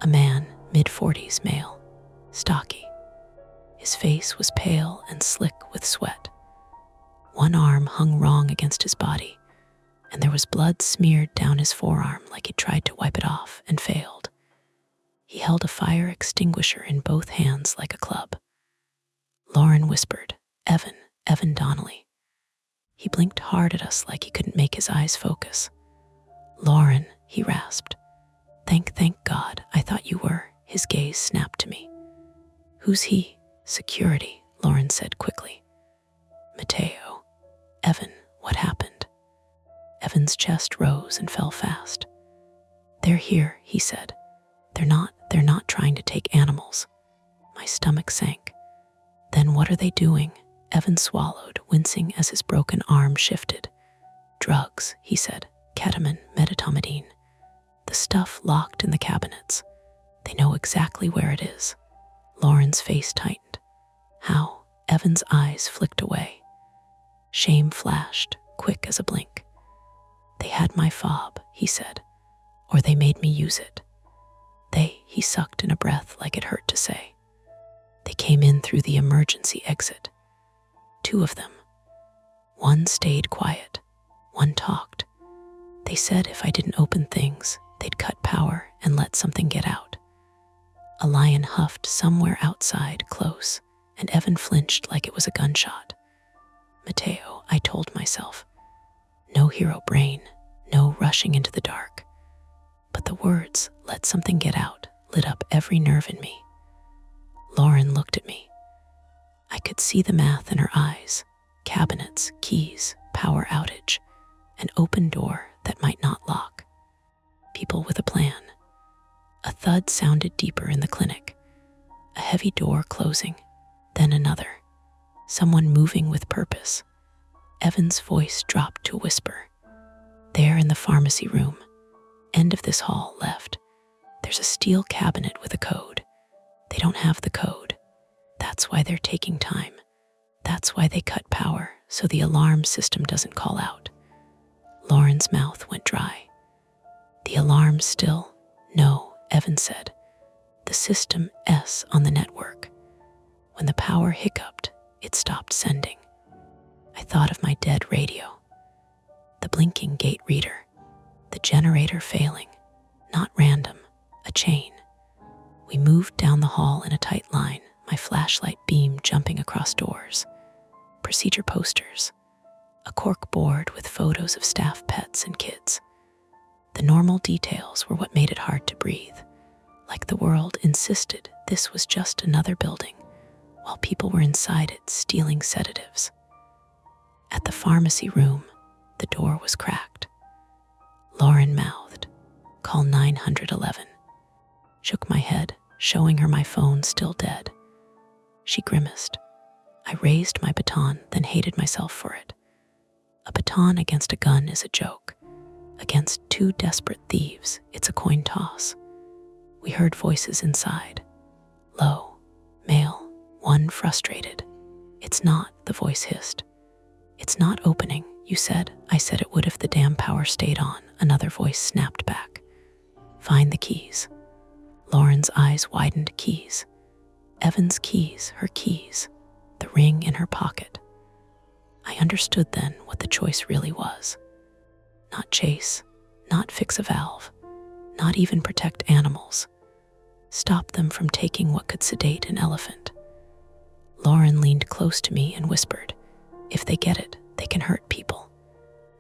A man, mid-40s, male, stocky. His face was pale and slick with sweat. One arm hung wrong against his body, and there was blood smeared down his forearm like he'd tried to wipe it off and failed. He held a fire extinguisher in both hands like a club. Lauren whispered, Evan Donnelly. He blinked hard at us like he couldn't make his eyes focus. Lauren, he rasped. Thank God, I thought you were. His gaze snapped to me. Who's he? Security, Lauren said quickly. Mateo. Evan, what happened? Evan's chest rose and fell fast. They're here, he said. They're not trying to take animals. My stomach sank. Then what are they doing? Evan swallowed, wincing as his broken arm shifted. Drugs, he said. Ketamine, medetomidine. The stuff locked in the cabinets. They know exactly where it is. Lauren's face tightened. How? Evan's eyes flicked away. Shame flashed, quick as a blink. They had my fob, he said, or they made me use it. He sucked in a breath like it hurt to say. They came in through the emergency exit. 2 of them. One stayed quiet. One talked. They said if I didn't open things, they'd cut power and let something get out. A lion huffed somewhere outside, close, and Evan flinched like it was a gunshot. Mateo, I told myself. No hero brain, no rushing into the dark. But the words, let something get out, lit up every nerve in me. Lauren looked at me. I could see the math in her eyes. Cabinets, keys, power outage, an open door that might not lock. People with a plan. A thud sounded deeper in the clinic. A heavy door closing, then another. Someone moving with purpose. Evan's voice dropped to a whisper. There in the pharmacy room, end of this hall left, there's a steel cabinet with a code. They don't have the code. That's why they're taking time. That's why they cut power, so the alarm system doesn't call out. Lauren's mouth went dry. The alarm's still? No, Evan said. The system S on the network. When the power hiccuped, it stopped sending. I thought of my dead radio. The blinking gate reader. The generator failing. Not random, a chain. We moved down the hall in a tight line, my flashlight beam jumping across doors. Procedure posters. A cork board with photos of staff pets and kids. The normal details were what made it hard to breathe. Like the world insisted this was just another building, while people were inside it stealing sedatives. At the pharmacy room, the door was cracked. Lauren mouthed, "Call 911. Shook my head, showing her my phone still dead. She grimaced. I raised my baton, then hated myself for it. A baton against a gun is a joke. Against 2 desperate thieves, it's a coin toss. We heard voices inside. Low, male, one frustrated. It's not, the voice hissed. It's not opening, you said. I said it would if the damn power stayed on. another voice snapped back. Find the keys. Lauren's eyes widened. Keys. Evan's keys, her keys, the ring in her pocket. I understood then what the choice really was. Not chase, not fix a valve, not even protect animals. Stop them from taking what could sedate an elephant. Lauren leaned close to me and whispered, if they get it, they can hurt people.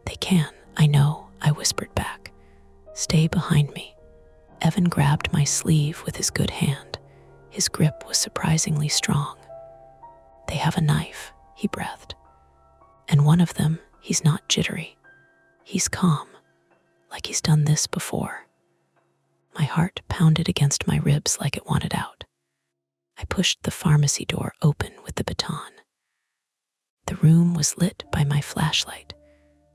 They can, I know, I whispered back. Stay behind me. Evan grabbed my sleeve with his good hand. His grip was surprisingly strong. They have a knife, he breathed. And one of them, he's not jittery. He's calm, like he's done this before. My heart pounded against my ribs like it wanted out. I pushed the pharmacy door open with the baton. The room was lit by my flashlight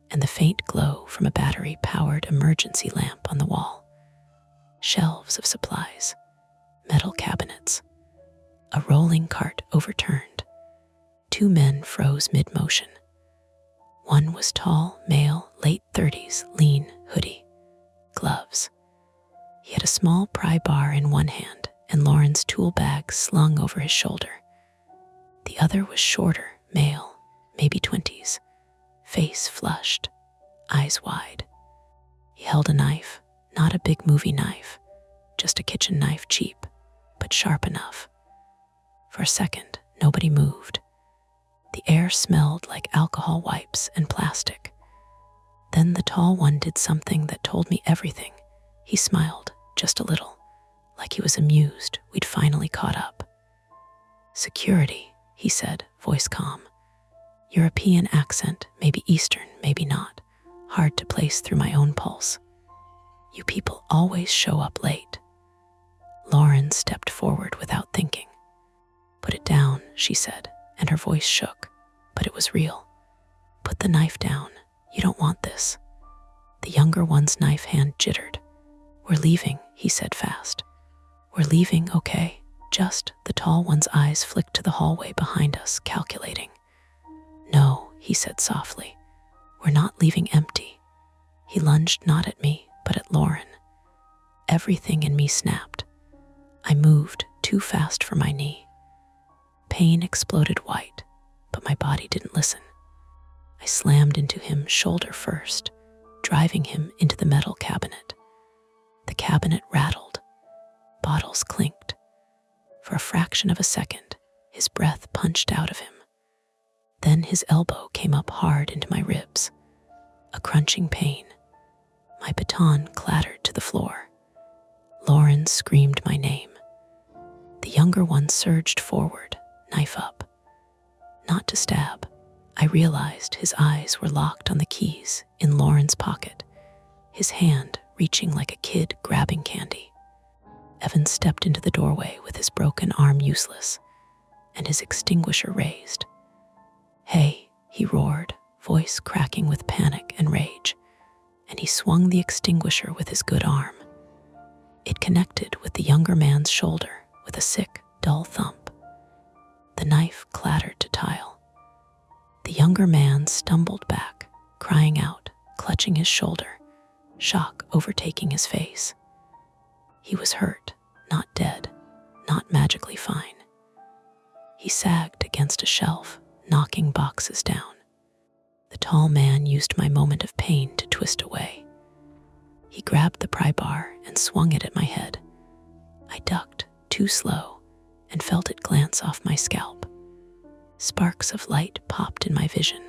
and the faint glow from a battery-powered emergency lamp on the wall. Shelves of supplies, metal cabinets, a rolling cart overturned. 2 men froze mid-motion. One was tall, male, late 30s, lean, hoodie, gloves. He had a small pry bar in one hand and Lauren's tool bag slung over his shoulder. The other was shorter, male, maybe 20s, face flushed, eyes wide. He held a knife, not a big movie knife, just a kitchen knife, cheap, but sharp enough. For a second, nobody moved. The air smelled like alcohol wipes and plastic. Then the tall one did something that told me everything. He smiled, just a little, like he was amused we'd finally caught up. Security, he said, voice calm. European accent, maybe Eastern, maybe not. Hard to place through my own pulse. You people always show up late. Lauren stepped forward without thinking. Put it down, she said, and her voice shook, but it was real. Put the knife down. You don't want this. The younger one's knife hand jittered. We're leaving, he said fast. We're leaving, okay? Just, the tall one's eyes flicked to the hallway behind us, calculating. No, he said softly. We're not leaving empty. He lunged not at me, but at Lauren. Everything in me snapped. I moved too fast for my knee. Pain exploded white, but my body didn't listen. I slammed into him shoulder first, driving him into the metal cabinet. The cabinet rattled. Bottles clinked. For a fraction of a second, his breath punched out of him. Then his elbow came up hard into my ribs. A crunching pain. My baton clattered to the floor. Lauren screamed my name. The younger one surged forward, knife up. Not to stab. I realized his eyes were locked on the keys in Lauren's pocket, his hand reaching like a kid grabbing candy. Evan stepped into the doorway with his broken arm useless and his extinguisher raised. Hey, he roared, voice cracking with panic and rage, and he swung the extinguisher with his good arm. It connected with the younger man's shoulder with a sick, dull thump. The knife clattered to tile. The younger man stumbled back, crying out, clutching his shoulder, shock overtaking his face. He was hurt, not dead, not magically fine. He sagged against a shelf, knocking boxes down. The tall man used my moment of pain to twist away. He grabbed the pry bar and swung it at my head. I ducked, too slow, and felt it glance off my scalp. Sparks of light popped in my vision.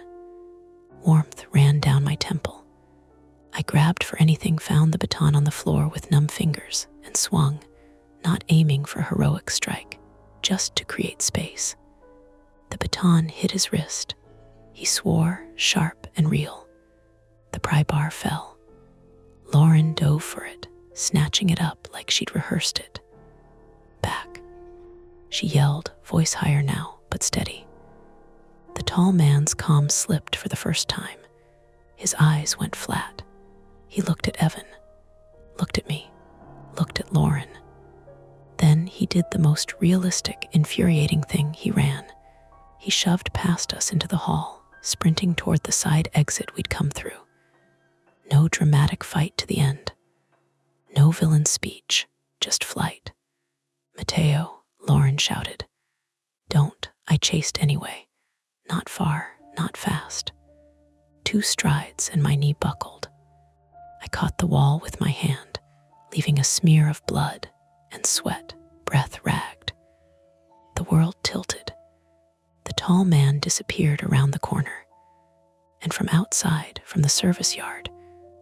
Warmth ran down my temple. I grabbed for anything, found the baton on the floor with numb fingers, and swung, not aiming for a heroic strike, just to create space. The baton hit his wrist. He swore, sharp and real. The pry bar fell. Lauren dove for it, snatching it up like she'd rehearsed it. Back. She yelled, voice higher now, but steady. The tall man's calm slipped for the first time. His eyes went flat. He looked at Evan, looked at me, looked at Lauren. Then he did the most realistic, infuriating thing. He ran. He shoved past us into the hall, sprinting toward the side exit we'd come through. No dramatic fight to the end. No villain speech, just flight. "Mateo," Lauren shouted. "Don't." I chased anyway. Not far, not fast. 2 strides and my knee buckled. I caught the wall with my hand, leaving a smear of blood and sweat, breath ragged. The world tilted. The tall man disappeared around the corner. And from outside, from the service yard,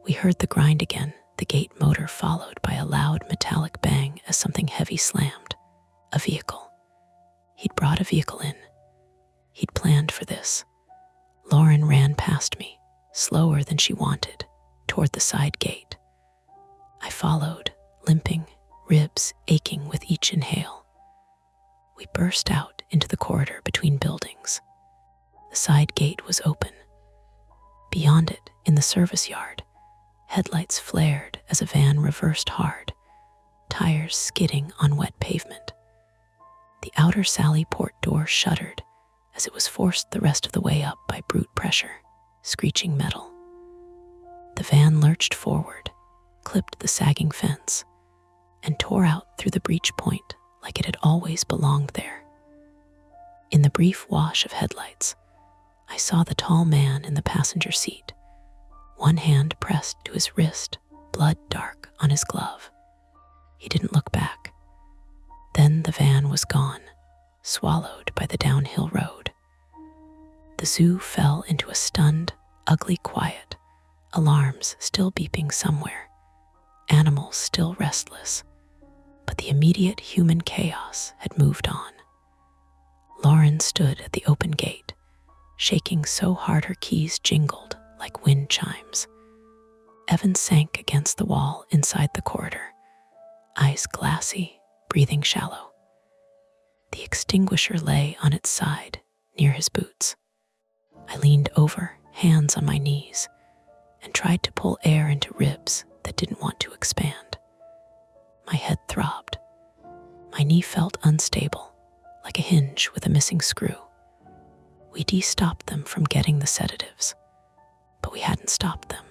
we heard the grind again, the gate motor followed by a loud metallic bang as something heavy slammed. A vehicle. He'd brought a vehicle in. He'd planned for this. Lauren ran past me, slower than she wanted, toward the side gate. I followed, limping, ribs aching with each inhale. We burst out into the corridor between buildings. The side gate was open. Beyond it, in the service yard, headlights flared as a van reversed hard, tires skidding on wet pavement. The outer Sally Port door shuddered as it was forced the rest of the way up by brute pressure, screeching metal. The van lurched forward, clipped the sagging fence, and tore out through the breach point like it had always belonged there. In the brief wash of headlights, I saw the tall man in the passenger seat, one hand pressed to his wrist, blood dark on his glove. He didn't look back. Then the van was gone, swallowed by the downhill road. The zoo fell into a stunned, ugly quiet, alarms still beeping somewhere, animals still restless, but the immediate human chaos had moved on. Lauren stood at the open gate, shaking so hard her keys jingled like wind chimes. Evan sank against the wall inside the corridor, eyes glassy, breathing shallow. The extinguisher lay on its side, near his boots. I leaned over, hands on my knees, and tried to pull air into ribs that didn't want to expand. My head throbbed. My knee felt unstable, like a hinge with a missing screw. We de-stopped them from getting the sedatives, but we hadn't stopped them.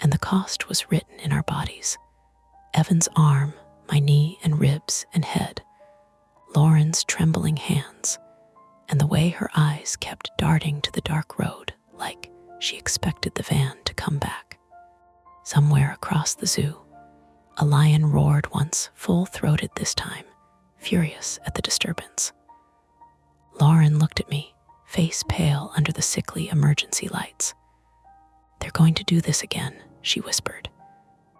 And the cost was written in our bodies. Evan's arm, my knee and ribs and head, Lauren's trembling hands, and the way her eyes kept darting to the dark road like she expected the van to come back. Somewhere across the zoo, a lion roared once, full-throated this time, furious at the disturbance. Lauren looked at me, face pale under the sickly emergency lights. "They're going to do this again," she whispered.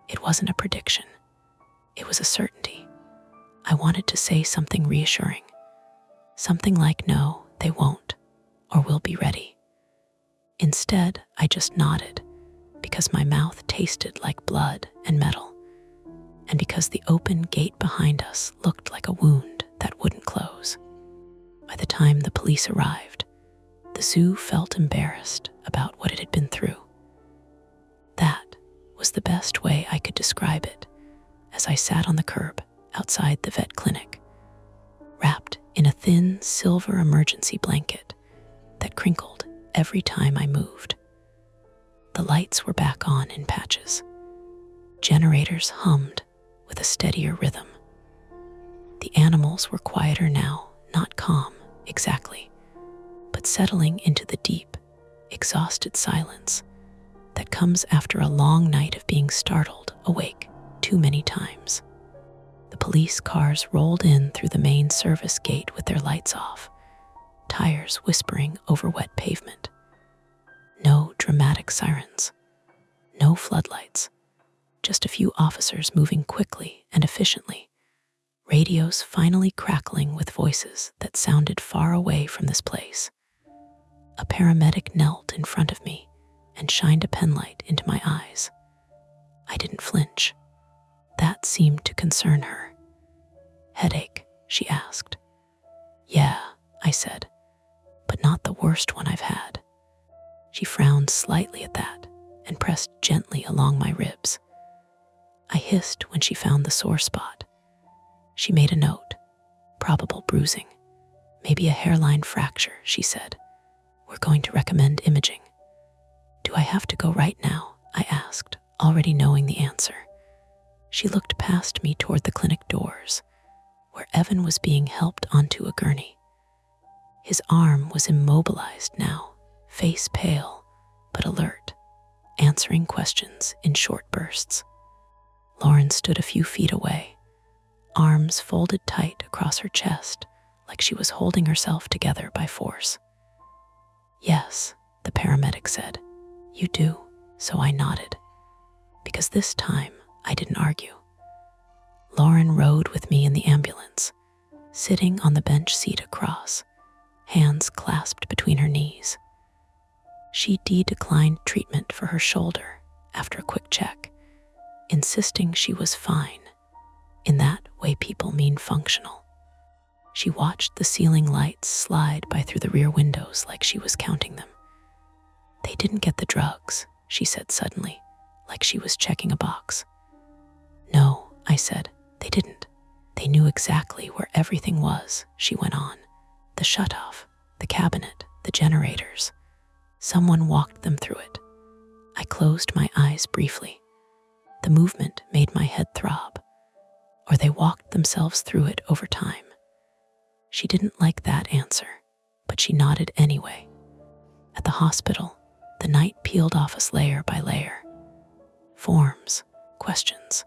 It wasn't a prediction. It was a certainty. I wanted to say something reassuring. Something like, "No, they won't, or we'll be ready." Instead, I just nodded, because my mouth tasted like blood and metal, and because the open gate behind us looked like a wound that wouldn't close. By the time the police arrived, the zoo felt embarrassed about what it had been through. That was the best way I could describe it as I sat on the curb outside the vet clinic, wrapped in a thin silver emergency blanket that crinkled every time I moved. The lights were back on in patches. Generators hummed with a steadier rhythm. The animals were quieter now, not calm, exactly, but settling into the deep, exhausted silence that comes after a long night of being startled awake too many times. The police cars rolled in through the main service gate with their lights off, tires whispering over wet pavement. No dramatic sirens, no floodlights, just a few officers moving quickly and efficiently, radios finally crackling with voices that sounded far away from this place. A paramedic knelt in front of me and shined a penlight into my eyes. I didn't flinch. That seemed to concern her. "Headache?" she asked. "Yeah," I said, "but not the worst one I've had." She frowned slightly at that and pressed gently along my ribs. I hissed when she found the sore spot. She made a note. "Probable bruising. Maybe a hairline fracture," she said. "We're going to recommend imaging." "Do I have to go right now?" I asked, already knowing the answer. She looked past me toward the clinic doors, where Evan was being helped onto a gurney. His arm was immobilized now, face pale, but alert, answering questions in short bursts. Lauren stood a few feet away, arms folded tight across her chest, like she was holding herself together by force. "Yes," the paramedic said. "You do." So I nodded, because this time I didn't argue. Lauren rode with me in the ambulance, sitting on the bench seat across, hands clasped between her knees. She declined treatment for her shoulder after a quick check, insisting she was fine. In that way people mean functional. She watched the ceiling lights slide by through the rear windows like she was counting them. "They didn't get the drugs," she said suddenly, like she was checking a box. "No," I said, "they didn't. They knew exactly where everything was," she went on. "The shutoff, the cabinet, the generators. Someone walked them through it." I closed my eyes briefly. The movement made my head throb. Or they walked themselves through it over time. She didn't like that answer, but she nodded anyway. At the hospital, the night peeled off us layer by layer. Forms, questions,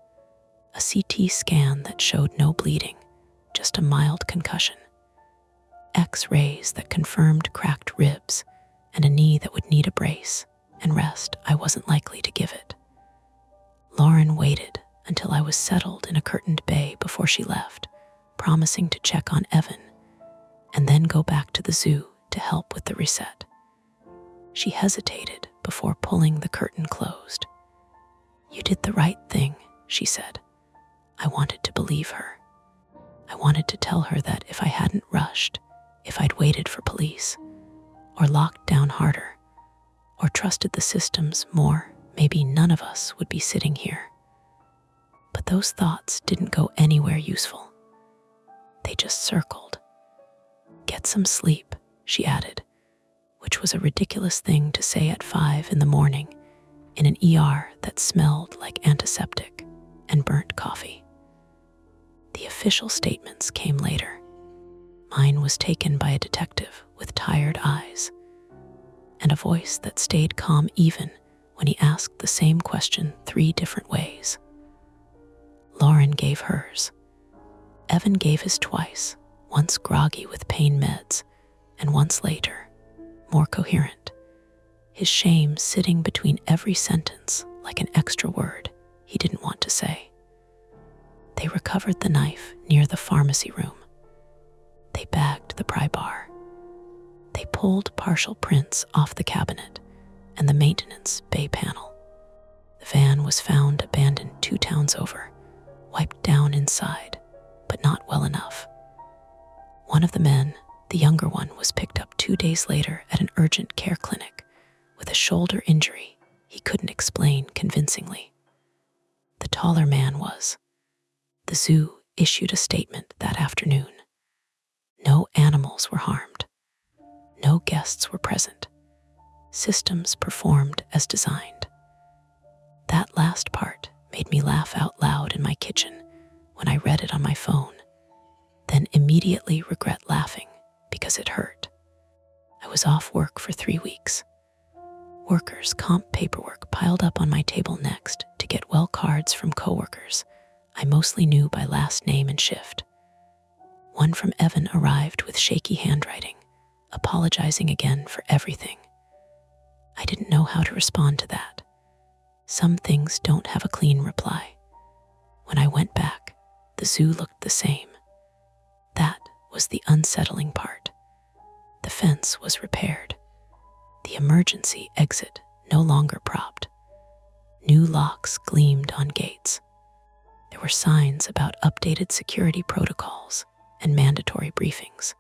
a CT scan that showed no bleeding, just a mild concussion. X-rays that confirmed cracked ribs and a knee that would need a brace, and rest I wasn't likely to give it. Lauren waited until I was settled in a curtained bay before she left, promising to check on Evan and then go back to the zoo to help with the reset. She hesitated before pulling the curtain closed. "You did the right thing," she said. I wanted to believe her. I wanted to tell her that if I hadn't rushed, if I'd waited for police, or locked down harder, or trusted the systems more, maybe none of us would be sitting here. But those thoughts didn't go anywhere useful. They just circled. "Get some sleep," she added, which was a ridiculous thing to say at 5 in the morning in an ER that smelled like antiseptic and burnt coffee. The official statements came later. Mine was taken by a detective with tired eyes, and a voice that stayed calm even when he asked the same question 3 different ways. Lauren gave hers. Evan gave his twice, once groggy with pain meds, and once later, more coherent, his shame sitting between every sentence like an extra word he didn't want to say. They recovered the knife near the pharmacy room. They bagged the pry bar. They pulled partial prints off the cabinet and the maintenance bay panel. The van was found abandoned 2 towns over, wiped down inside, but not well enough. One of the men, the younger one, was picked up 2 days later at an urgent care clinic with a shoulder injury he couldn't explain convincingly. The taller man was. The zoo issued a statement that afternoon. No animals were harmed. No guests were present. Systems performed as designed. That last part made me laugh out loud in my kitchen when I read it on my phone, then immediately regret laughing because it hurt. I was off work for 3 weeks. Workers' comp paperwork piled up on my table next to get well cards from coworkers I mostly knew by last name and shift. One from Evan arrived with shaky handwriting, apologizing again for everything. I didn't know how to respond to that. Some things don't have a clean reply. When I went back, the zoo looked the same. That was the unsettling part. The fence was repaired. The emergency exit no longer propped. New locks gleamed on gates. There were signs about updated security protocols and mandatory briefings.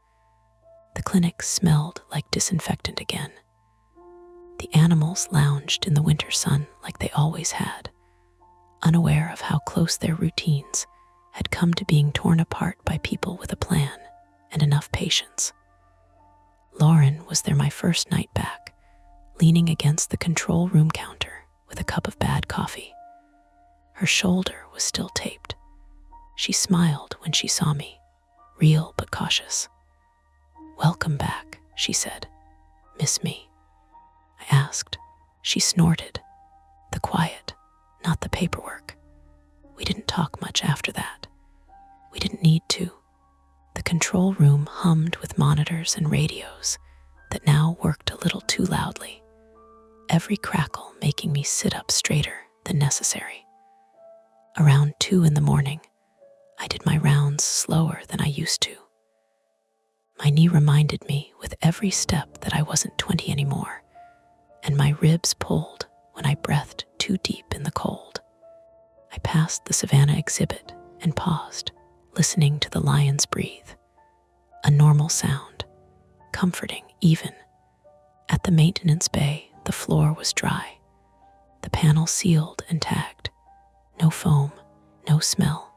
The clinic smelled like disinfectant again. The animals lounged in the winter sun like they always had, unaware of how close their routines had come to being torn apart by people with a plan and enough patience. Lauren was there my first night back, leaning against the control room counter with a cup of bad coffee. Her shoulder was still taped. She smiled when she saw me, real but cautious. "Welcome back," she said. "Miss me?" I asked. She snorted. The quiet, not the paperwork. We didn't talk much after that. We didn't need to. The control room hummed with monitors and radios that now worked a little too loudly, every crackle making me sit up straighter than necessary. Around 2 in the morning, I did my rounds slower than I used to. My knee reminded me with every step that I wasn't 20 anymore, and my ribs pulled when I breathed too deep in the cold. I passed the Savannah exhibit and paused, listening to the lions breathe. A normal sound, comforting even. At the maintenance bay, the floor was dry, the panel sealed and tagged. No foam, no smell.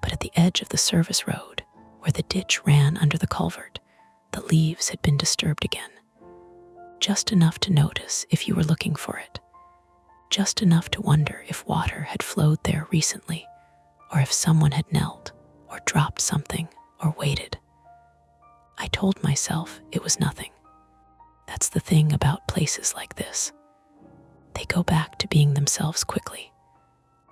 But at the edge of the service road, where the ditch ran under the culvert, the leaves had been disturbed again. Just enough to notice if you were looking for it. Just enough to wonder if water had flowed there recently, or if someone had knelt, or dropped something, or waited. I told myself it was nothing. That's the thing about places like this. They go back to being themselves quickly.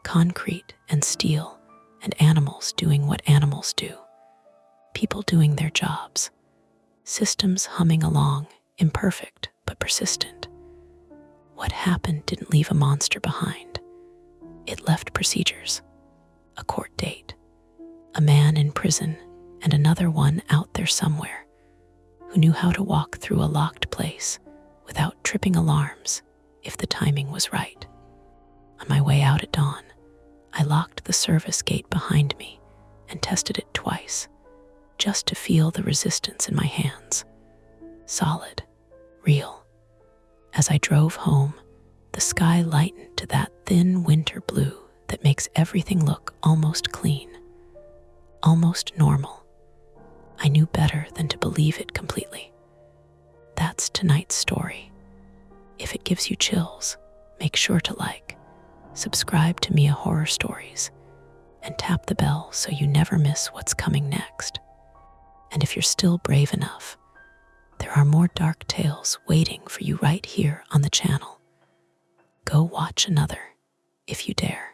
Concrete and steel and animals doing what animals do. People doing their jobs. Systems humming along, imperfect but persistent. What happened didn't leave a monster behind. It left procedures, a court date, a man in prison, and another one out there somewhere who knew how to walk through a locked place without tripping alarms if the timing was right. On my way out at dawn, I locked the service gate behind me and tested it twice, just to feel the resistance in my hands. Solid, real. As I drove home, the sky lightened to that thin winter blue that makes everything look almost clean, almost normal. I knew better than to believe it completely. That's tonight's story. If it gives you chills, make sure to like, subscribe to Mia Horror Stories, and tap the bell so you never miss what's coming next. And if you're still brave enough, there are more dark tales waiting for you right here on the channel. Go watch another, if you dare.